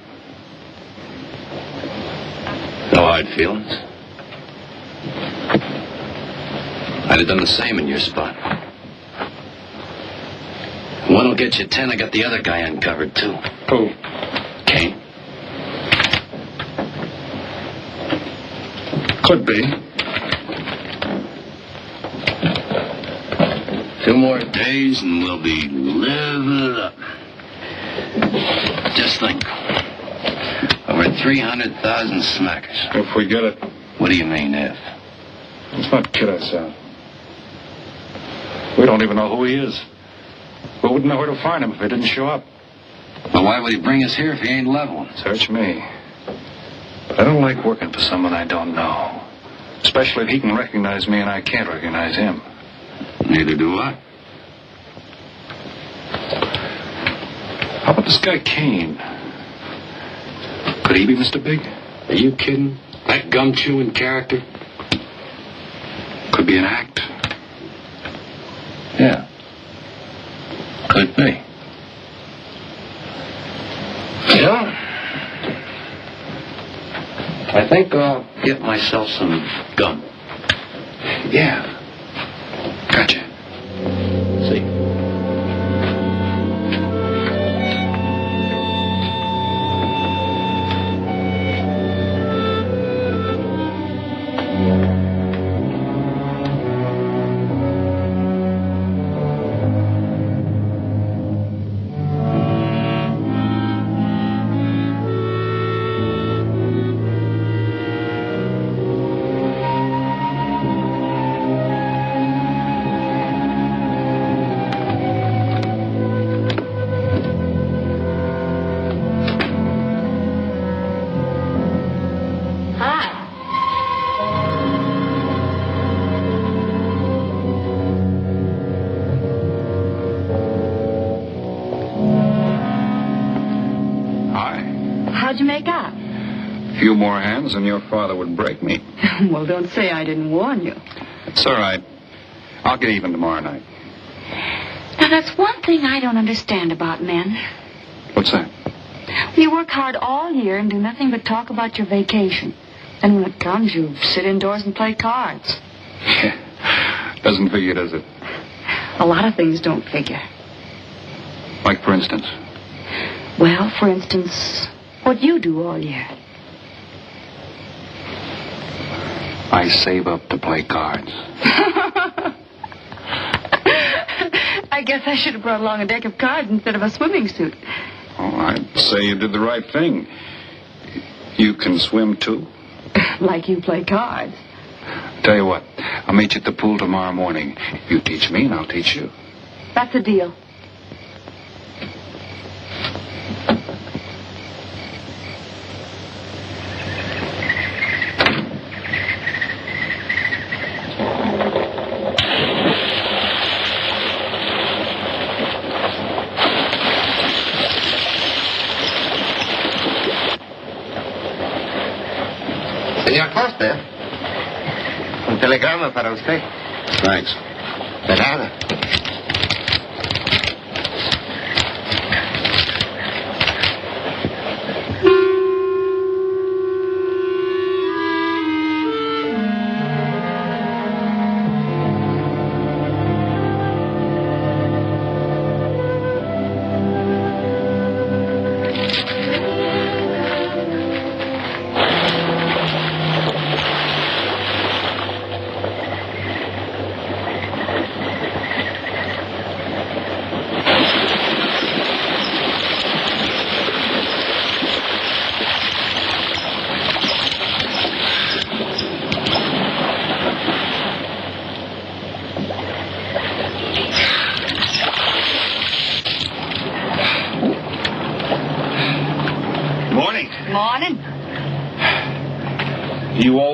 No hard feelings. I'd have done the same in your spot. One'll get you 10. I got the other guy uncovered, too. Who? Kane. Could be. 2 more days and we'll be living it up. Just think. Over 300,000 smackers. If we get it. What do you mean, if? Let's not kid ourselves. We don't even know who he is. We wouldn't know where to find him if he didn't show up. Well, why would he bring us here if he ain't leveling? Search me. But I don't like working for someone I don't know. Especially if he can recognize me and I can't recognize him. Neither do I. How about this guy Kane? Could he be Mr. Big? Are you kidding? That gum-chewing character? Could be an act. Yeah. Could be. Yeah. I think I'll get myself some gum. Yeah. Gotcha. See. How'd you make out? A few more hands and your father would break me. Well, don't say I didn't warn you. It's all right. I'll get even tomorrow night. Now, that's one thing I don't understand about men. What's that? You work hard all year and do nothing but talk about your vacation. And when it comes, you sit indoors and play cards. Doesn't figure, does it? A lot of things don't figure. Like, for instance? Well, for instance, what you do all year. I save up to play cards. I guess I should have brought along a deck of cards instead of a swimming suit. Oh, I'd say you did the right thing. You can swim, too? Like you play cards. Tell you what, I'll meet you at the pool tomorrow morning. You teach me and I'll teach you. That's a deal. Señor Foster, un telegrama para usted. Thanks. De nada.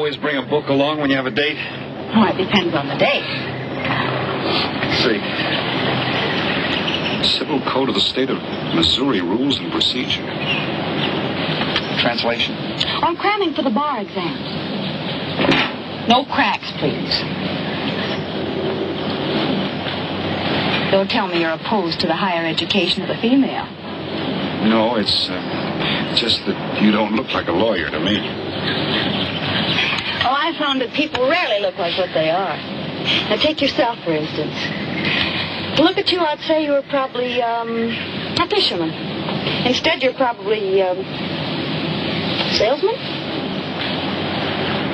always bring a book along when you have a date? Oh, it depends on the date. Let's see. Civil Code of the State of Missouri Rules and Procedure. Translation? I'm cramming for the bar exams. No cracks, please. Don't tell me you're opposed to the higher education of the female. No, it's just that you don't look like a lawyer to me. Oh, I found that people rarely look like what they are. Now, take yourself, for instance. To look at you, I'd say you were probably, a fisherman. Instead, you're probably, salesman?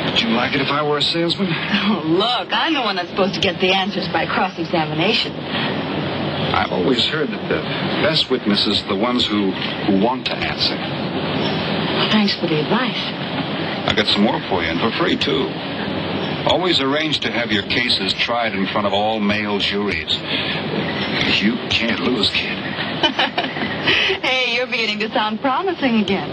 Would you like it if I were a salesman? Oh, look, I'm the one that's supposed to get the answers by cross-examination. I've always heard that the best witnesses are the ones who want to answer. Well, thanks for the advice. I got some more for you, and for free, too. Always arrange to have your cases tried in front of all male juries. You can't lose, kid. Hey, you're beginning to sound promising again.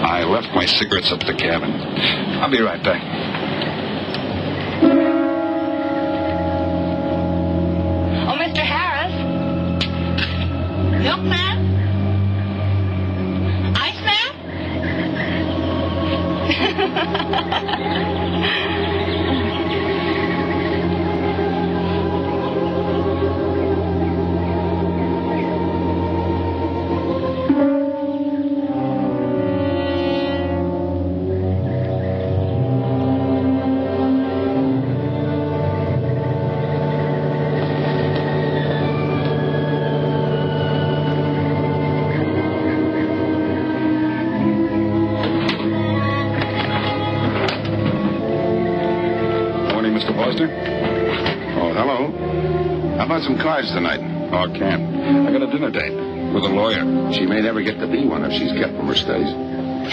I left my cigarettes up at the cabin. I'll be right back. Oh, Mr. Harris? Milkman? Iceman? Some cards tonight. Oh, can't. I got a dinner date with a lawyer. She may never get to be one if she's kept from her studies.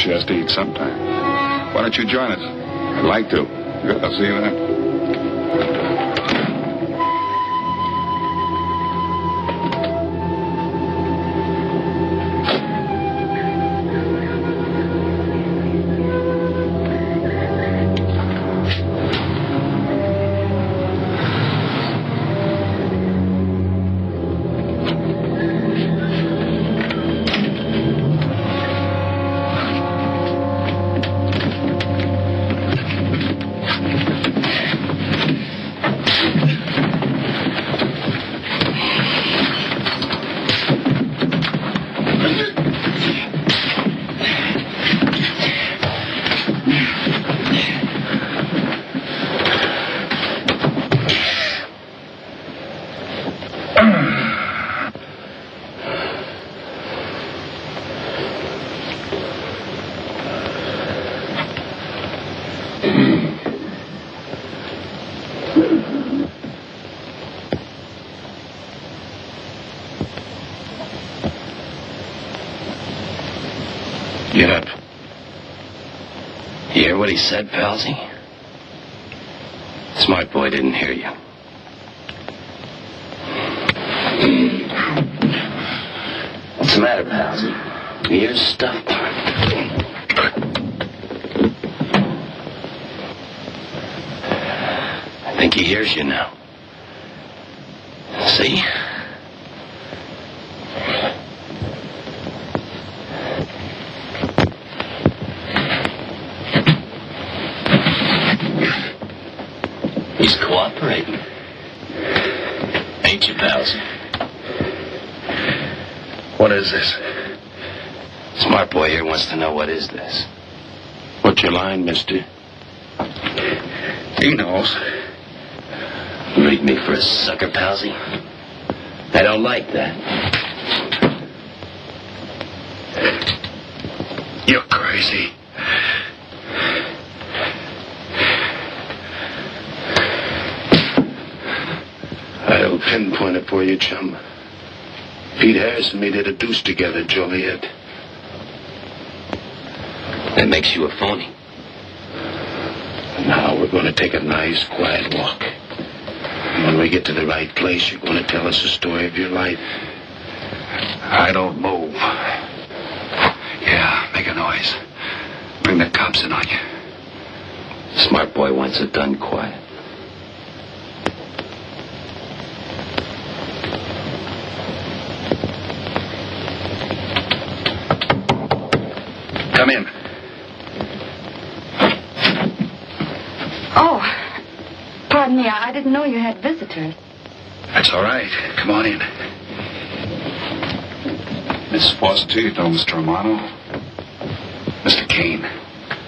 She has to eat sometime. Why don't you join us? I'd like to. Good. I'll see you then. Get up. You hear what he said, Palsy? Smart boy didn't hear you. What's the matter, Palsy? Your ears stuffed? I think he hears you now. See? He's cooperating. Ain't you, pals? What is this? Smart boy here wants to know what is this. What's your line, mister? He knows. Read me for a sucker, Palsy. I don't like that. You're crazy. I'll pinpoint it for you, chum. Pete Harris and me did a deuce together, Joliet. That makes you a phony. Now we're going to take a nice, quiet walk. And when we get to the right place, you're going to tell us the story of your life. I don't move. Yeah, make a noise. Bring the cops in on you. Smart boy wants it done quiet. Come in. Oh, pardon me. I didn't know you had visitors. That's all right. Come on in. Miss Foster, you know Mr. Romano? Mr. Kane.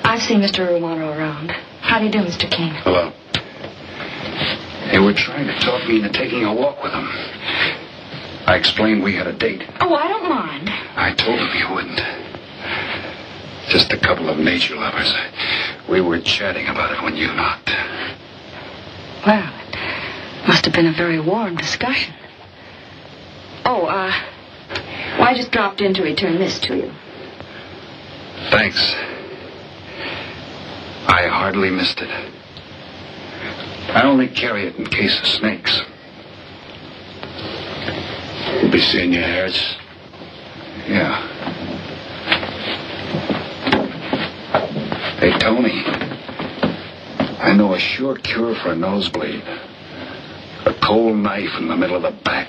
I see Mr. Romano around. How do you do, Mr. King? Hello. They were trying to talk me into taking a walk with them. I explained we had a date. Oh, I don't mind. I told them you wouldn't. Just a couple of nature lovers. We were chatting about it when you knocked. Well, it must have been a very warm discussion. Oh, well, I just dropped in to return this to you. Thanks. I hardly missed it. I only carry it in case of snakes. We'll be seeing you, Harris. Yeah. Hey, Tony. I know a sure cure for a nosebleed. A cold knife in the middle of the back.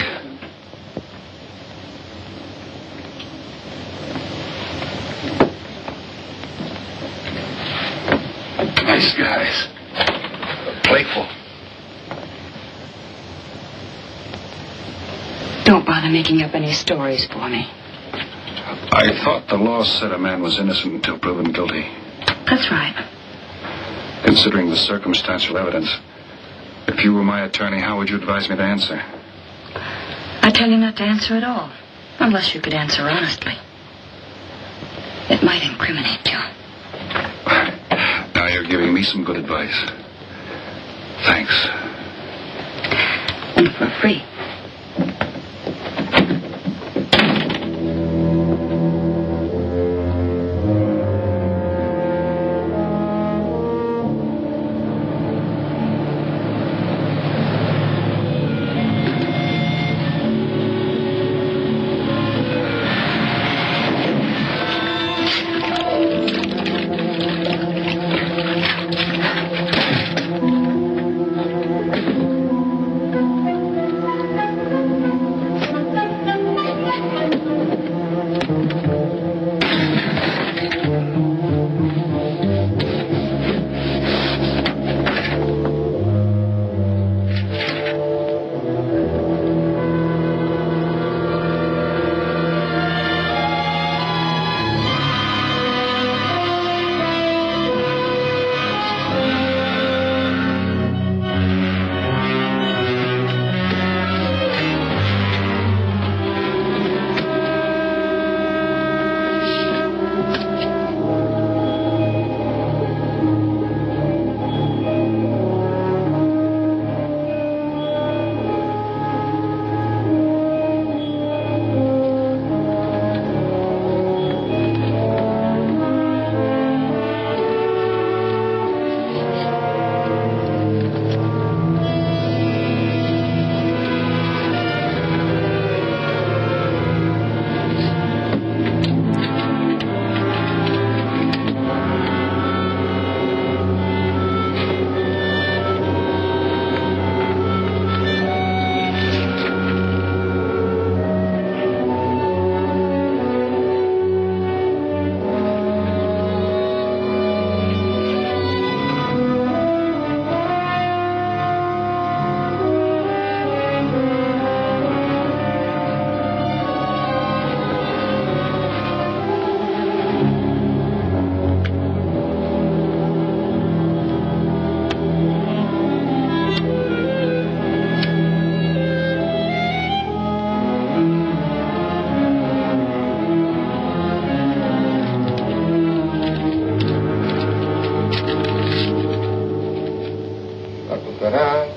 Nice guys. Playful. Don't bother making up any stories for me. I thought the law said a man was innocent until proven guilty. That's right. Considering the circumstantial evidence, if you were my attorney, how would you advise me to answer? I tell you not to answer at all, unless you could answer honestly. It might incriminate you. Now you're giving me some good advice. Thanks. And for free.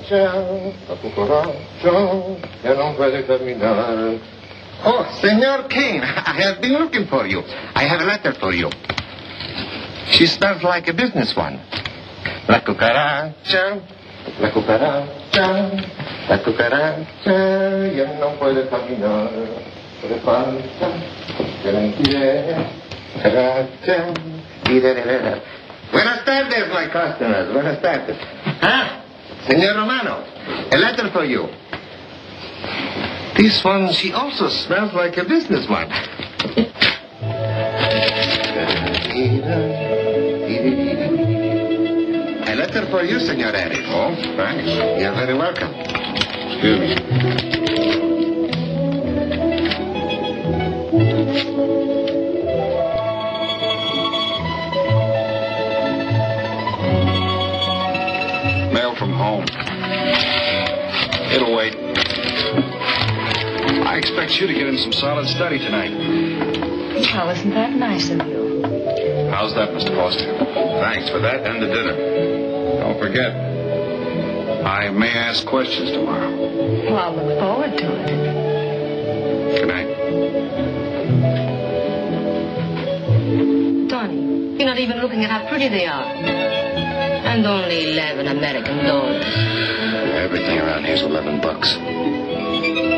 La cucaracha ya no puede caminar. Oh, Senor Kane, I have been looking for you. I have a letter for you. She smells like a business one. La cucaracha, la cucaracha, la cucaracha ya no puede caminar. Buenas tardes, my customers. Buenas tardes. Ah, Senor Romano, a letter for you. This one, she also smells like a businessman. A letter for you, Senor Eddie. Oh, thanks. You're very welcome. Excuse me. Mail from home. It'll wait. I expect you to get in some solid study tonight. Well, isn't that nice of you? How's that, Mr. Foster? Thanks for that and the dinner. Don't forget. I may ask questions tomorrow. Well, I'll look forward to it. Good night. Tony, you're not even looking at how pretty they are. And only 11 American dollars. Everything around here's $11.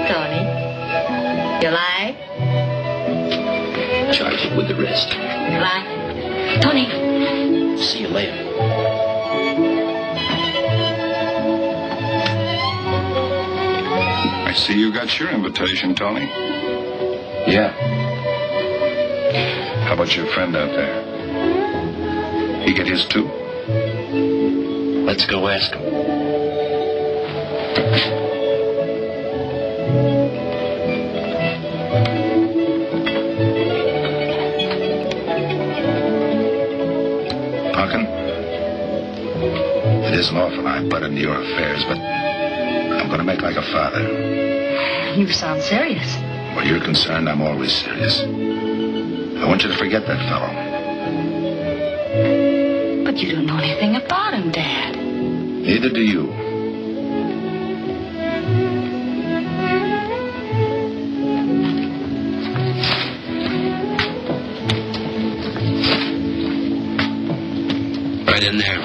Tony, you like? Charge it with the rest. Like? Tony. See you later. I see you got your invitation, Tony. Yeah. How about your friend out there? He get his too? Let's go ask him. Parkin, it isn't often I butt into your affairs, but I'm going to make like a father. You sound serious. Where you're concerned, I'm always serious. I want you to forget that fellow. But you don't know anything about him, Dad. Neither do you. Right in there.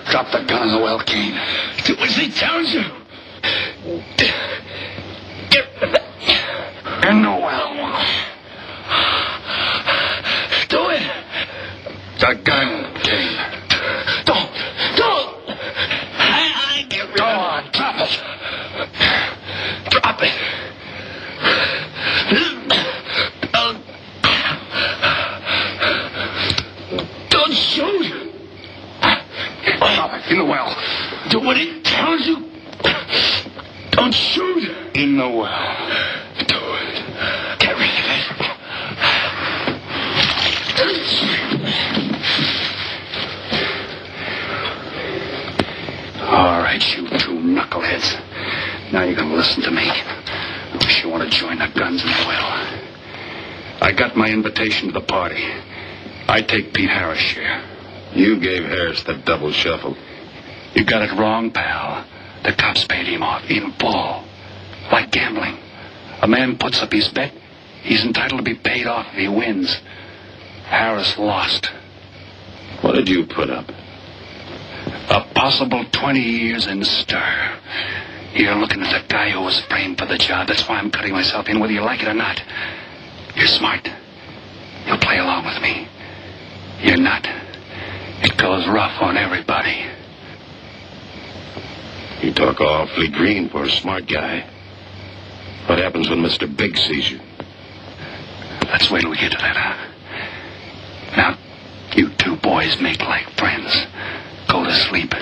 Drop the gun in the well, Kane. Do as he tells you. In the well. Do it. The gun, Kane. Don't. I get rid Go of on, drop it. Drop it. Don't shoot. Drop it. In the well. Do what he tells you. Don't shoot. In the well. Do it. Get rid of it. All right, you two knuckleheads. Now you're going to listen to me. Wish you want to join the guns in the well. I got my invitation to the party. I take Pete Harris' share. You gave Harris the double shuffle. You got it wrong, pal. The cops paid him off in full. Like gambling. A man puts up his bet, he's entitled to be paid off if he wins. Harris lost. What did you put up? A possible 20 years in stir. You're looking at the guy who was framed for the job. That's why I'm cutting myself in, whether you like it or not. You're smart. You'll play along with me. You're not. It goes rough on everybody. You talk awfully green for a smart guy. What happens when Mr. Big sees you? Let's wait till we get to that, huh? Now, you two boys make like friends. Go to sleep.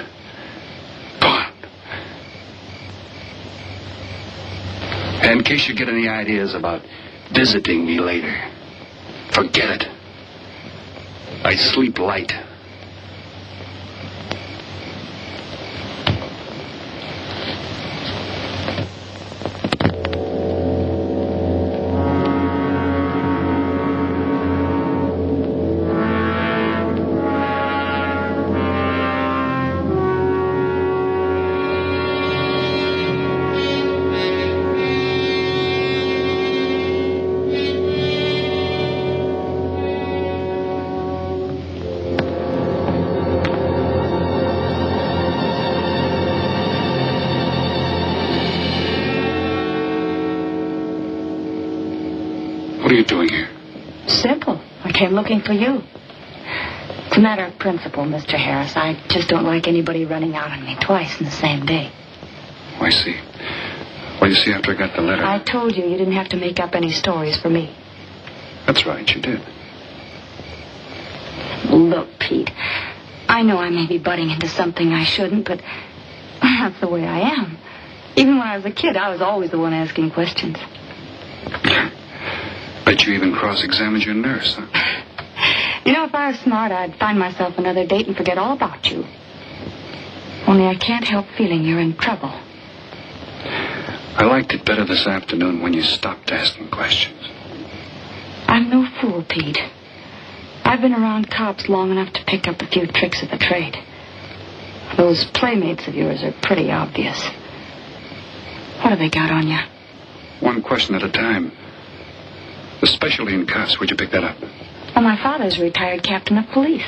Go on. And in case you get any ideas about visiting me later, forget it. I sleep light. What are you doing here? Simple. I came looking for you. It's a matter of principle, Mr. Harris. I just don't like anybody running out on me twice in the same day. Oh, I see. Well, you see, after I got the letter... I told you didn't have to make up any stories for me. That's right, you did. Look, Pete, I know I may be butting into something I shouldn't, but that's the way I am. Even when I was a kid, I was always the one asking questions. Bet you even cross-examined your nurse, huh? You know, if I was smart, I'd find myself another date and forget all about you. Only I can't help feeling you're in trouble. I liked it better this afternoon when you stopped asking questions. I'm no fool, Pete. I've been around cops long enough to pick up a few tricks of the trade. Those playmates of yours are pretty obvious. What have they got on you? One question at a time. The specialty in cuffs, where'd you pick that up? Well, my father's a retired captain of police.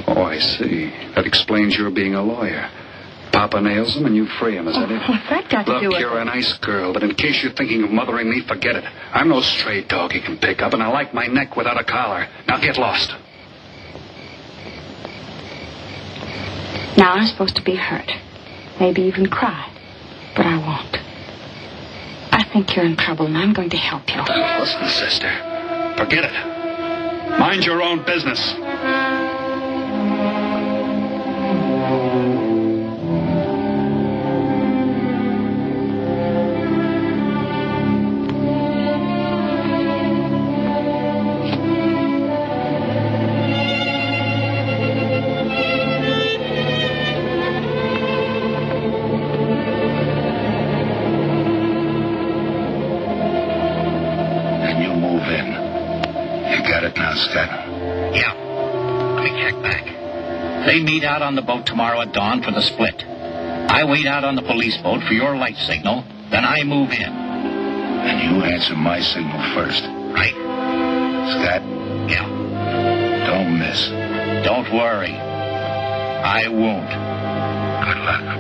Oh, I see. That explains your being a lawyer. Papa nails him and you free him, is that it? What's that got to do with Look, you're a nice girl, but in case you're thinking of mothering me, forget it. I'm no stray dog you can pick up, and I like my neck without a collar. Now get lost. Now I'm supposed to be hurt. Maybe even cry. But I won't. I think you're in trouble, and I'm going to help you. Listen, sister. Forget it. Mind your own business. They meet out on the boat tomorrow at dawn for the split. I wait out on the police boat for your light signal, then I move in. And you answer my signal first. Right? Scott? Yeah. Don't miss. Don't worry. I won't. Good luck.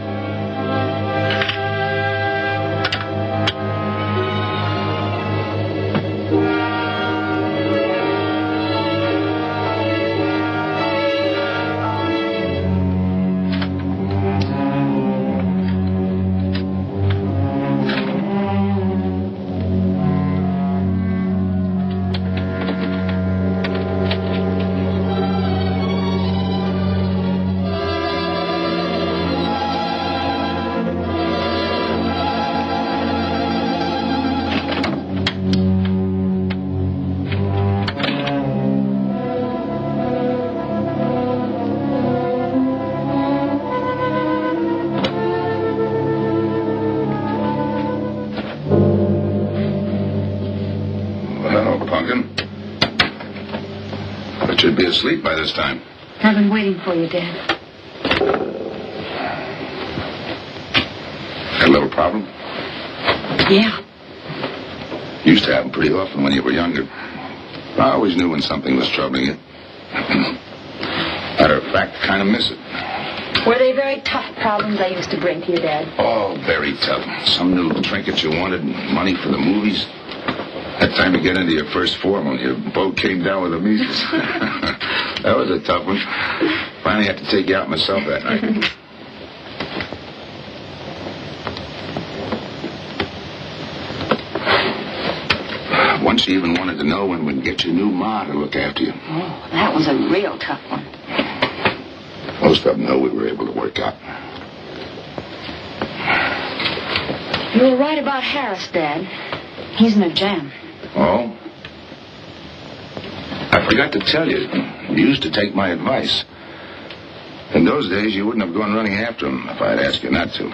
Should be asleep by this time. I've been waiting for you, Dad. Got a little problem? Yeah. Used to happen pretty often when you were younger. I always knew when something was troubling you. Matter of fact, kind of miss it. Were they very tough problems I used to bring to you, Dad? Oh, very tough. Some new trinket you wanted, money for the movies. That time to get into your first form when your boat came down with the measles. That was a tough one. Finally had to take you out myself that night. Once you even wanted to know when we'd get your new ma to look after you. Oh, that was a real tough one. Most of them know we were able to work out. You were right about Harris, Dad. He's in a jam. Oh? I forgot to tell you. You used to take my advice. In those days, you wouldn't have gone running after him if I'd asked you not to.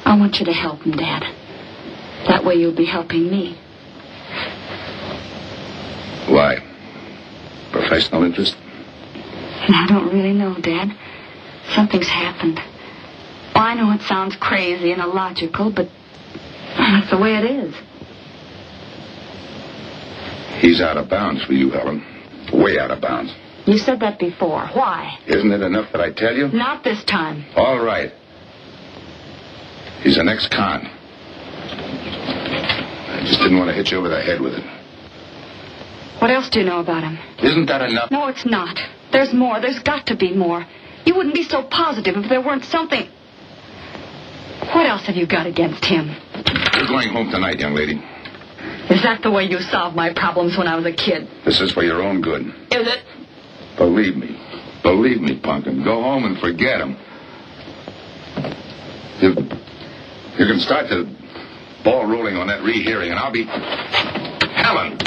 I want you to help him, Dad. That way you'll be helping me. Why? Professional interest? I don't really know, Dad. Something's happened. Well, I know it sounds crazy and illogical, but that's the way it is. He's out of bounds for you, Helen. Way out of bounds. You said that before. Why? Isn't it enough that I tell you? Not this time. All right. He's an ex-con. I just didn't want to hit you over the head with it. What else do you know about him? Isn't that enough? No, it's not. There's more. There's got to be more. You wouldn't be so positive if there weren't something... What else have you got against him? You're going home tonight, young lady. Is that the way you solved my problems when I was a kid? This is for your own good. Is it? Believe me. Believe me, Punkin. Go home and forget him. You can start the ball rolling on that rehearing, and I'll be... Helen!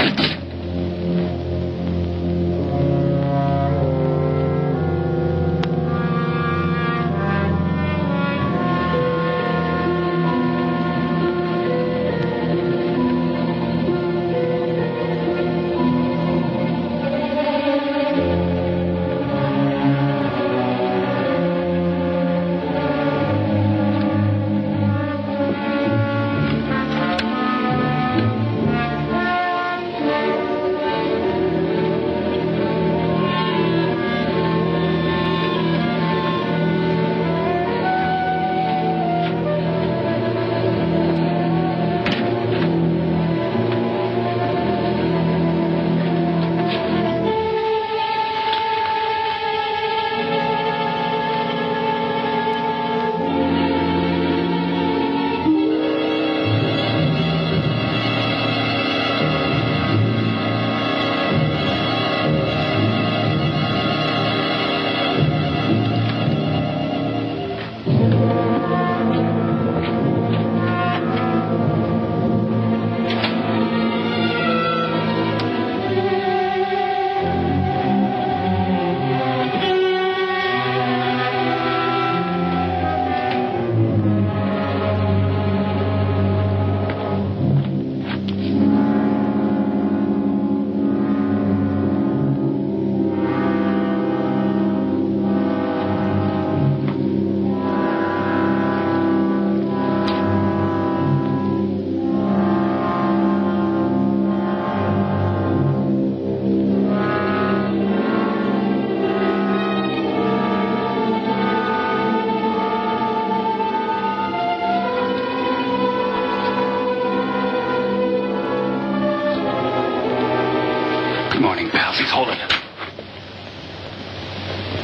Good morning, palsies. Hold it.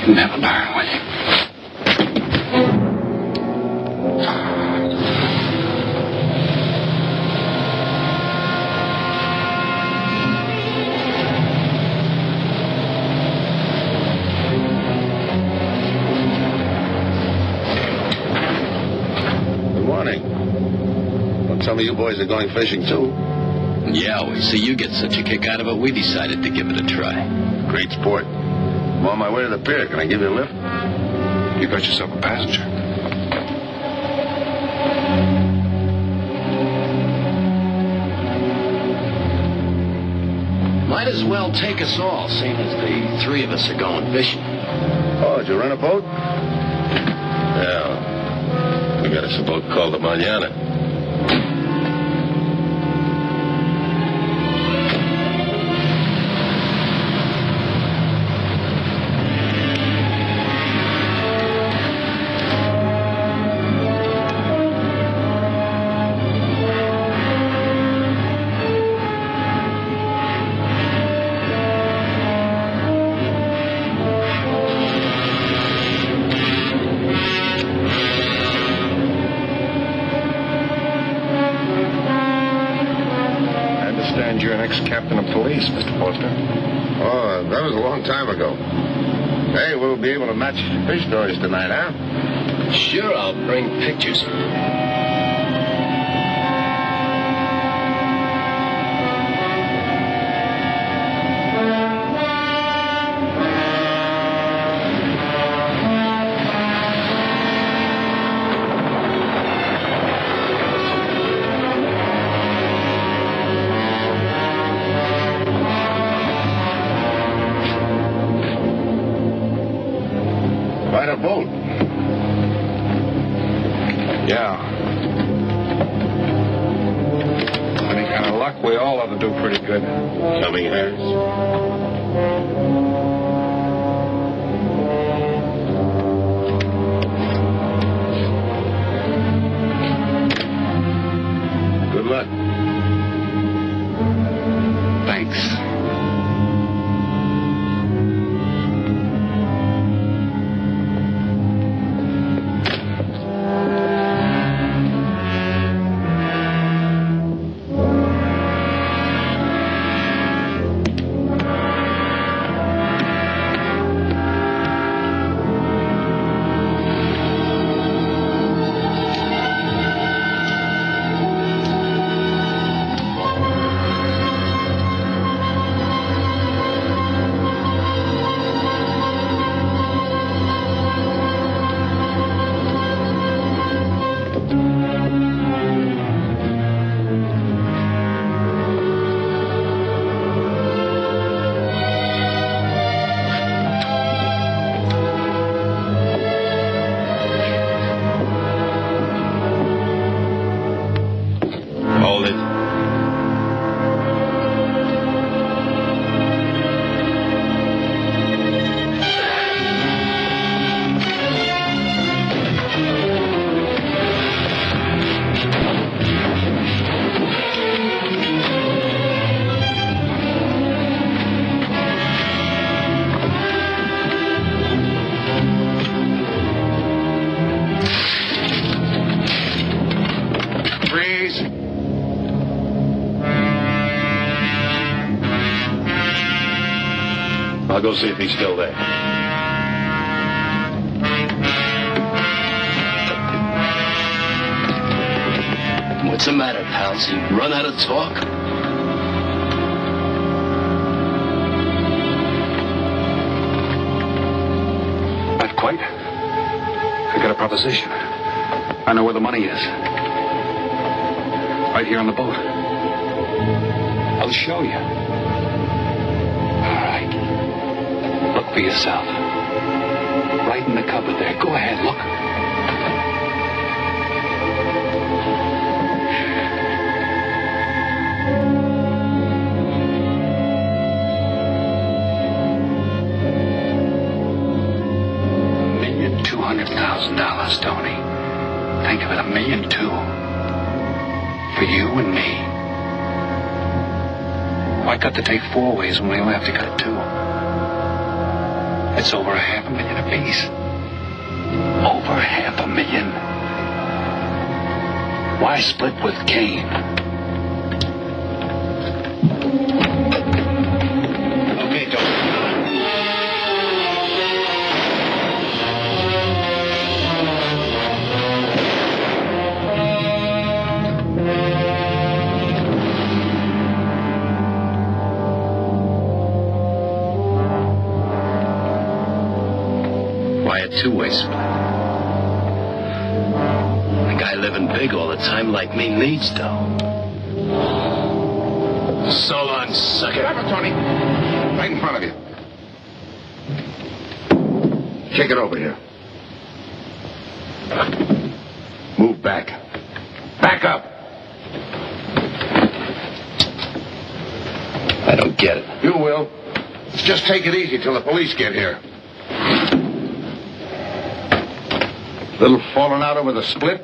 You'll never learn, will you? Good morning. Well, some of you boys are going fishing, too. Yeah, we see you get such a kick out of it, we decided to give it a try. Great sport. I'm on my way to the pier. Can I give you a lift? You got yourself a passenger. Might as well take us all, seeing as the three of us are going fishing. Oh, did you rent a boat? Yeah. We got us a boat called the Mañana. You're an ex-captain of police, Mr. Foster. Oh, that was a long time ago. Hey, we'll be able to match fish stories tonight, huh? Sure, I'll bring pictures. Quite a boat. Yeah. Any kind of luck, we all ought to do pretty good. Coming, Harris? Good luck. Thanks. I'll go see if he's still there. What's the matter, pals? You run out of talk? Not quite. I got a proposition. I know where the money is. Right here on the boat. I'll show you. All right. Look for yourself. Right in the cupboard there. Go ahead, look. $1,200,000, Tony. Think of it, $1.2 million. For you and me. Why cut the take 4 ways when we only have to cut it 2? It's over $500,000 apiece. Over $500,000. Why split with Kane? Okay, Tony. Why a two-way split? A guy living big all the time like me needs dough. So long, sucker. Grab it, Tony. Right in front of you. Kick it over here. Move back. Back up. I don't get it. You will. Just take it easy till the police get here. Little falling out over the split?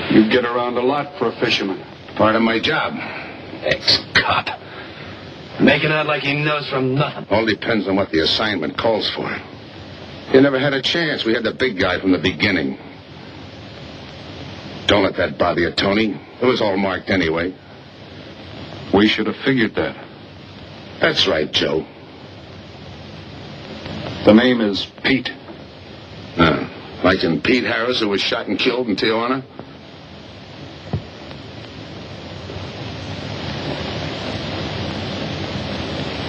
You get around a lot for a fisherman. Part of my job. Ex-cop. Making out like he knows from nothing. All depends on what the assignment calls for. You never had a chance. We had the big guy from the beginning. Don't let that bother you, Tony. It was all marked anyway. We should have figured that. That's right, Joe. The name is Pete. Like in Pete Harris, who was shot and killed in Tijuana?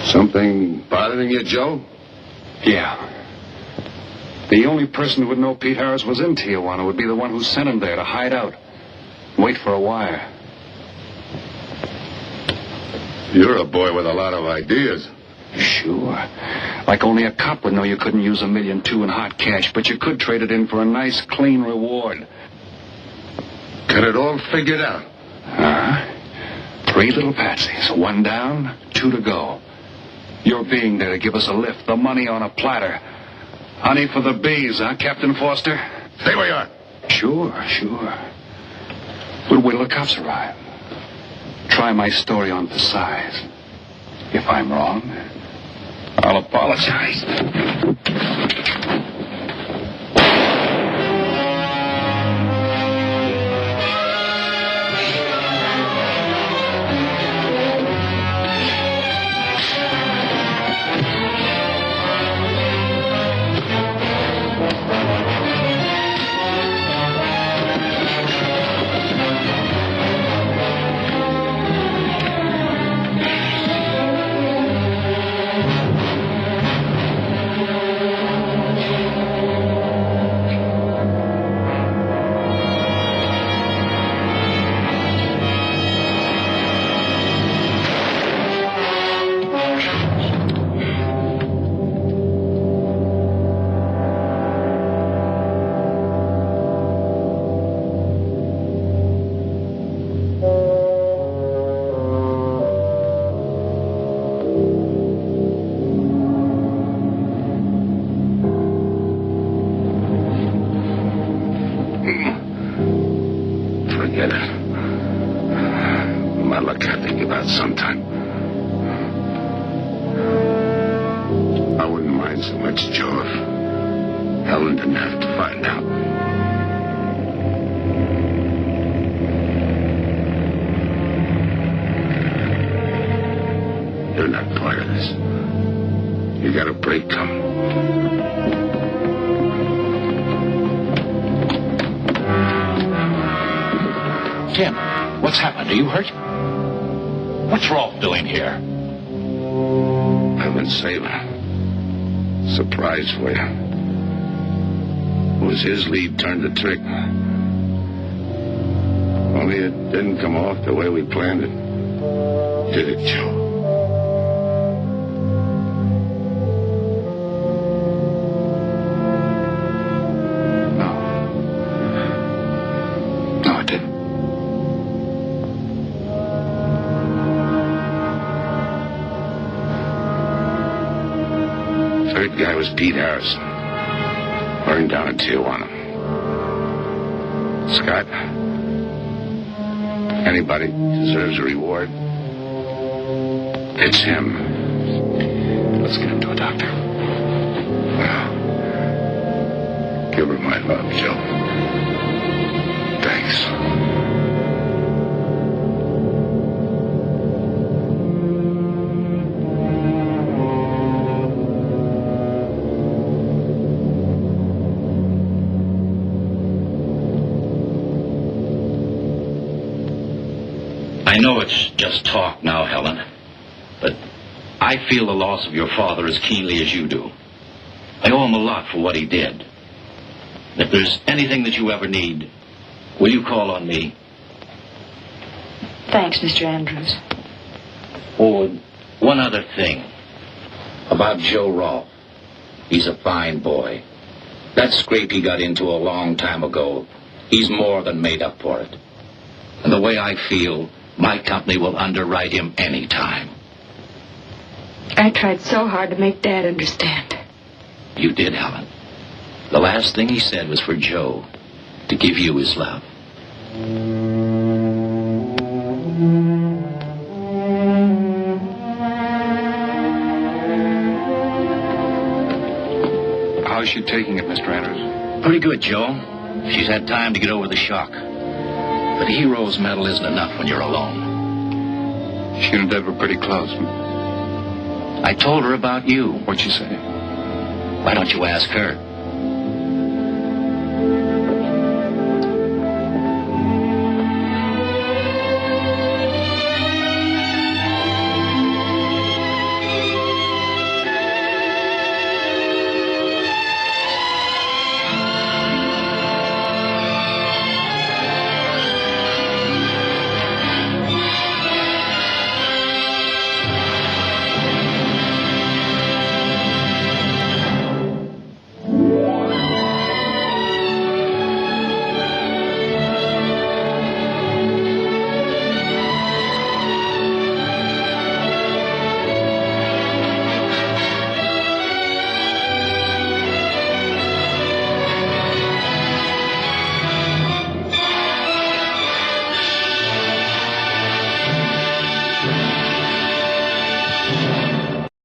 Something bothering you, Joe? Yeah. The only person who would know Pete Harris was in Tijuana would be the one who sent him there to hide out. Wait for a wire. You're a boy with a lot of ideas. Sure. Like only a cop would know you couldn't use $1.2 million in hot cash, but you could trade it in for a nice, clean reward. Got it all figured out. 3 little patsies. 1 down, 2 to go. Your being there to give us a lift. The money on a platter. Honey for the bees, huh, Captain Foster? Stay where you are. Sure. We'll wait till the cops arrive. Try my story on for size. If I'm wrong, I'll apologize. Forget it. My luck I think about sometime. I wouldn't mind so much, Joe, if Helen didn't have to find out. You're not part of this. You got a break coming. Tim, what's happened? Are you hurt? What's Rolf doing here? I've been saving. Surprise for you. It was his lead turned the trick. Only it didn't come off the way we planned it. Did it, Joe? No, it didn't. Third guy was Pete Harrison. Burned down in Tijuana. Scott, anybody deserves a reward, it's him. Let's get him to a doctor. Well, give her my love, Joe. Thanks. I know it's just talk now, Helen, but I feel the loss of your father as keenly as you do. I owe him a lot for what he did. And if there's anything that you ever need, will you call on me? Thanks, Mr. Andrews. Oh, and one other thing. About Joe Rolfe. He's a fine boy. That scrape he got into a long time ago, he's more than made up for it. And the way I feel, my company will underwrite him any time. I tried so hard to make Dad understand. You did, Helen. The last thing he said was for Joe to give you his love. How's she taking it, Mr. Andrews? Pretty good, Joe. She's had time to get over the shock. But hero's medal isn't enough when you're alone. She and Deb were pretty close. I told her about you. What'd she say? Why don't you ask her?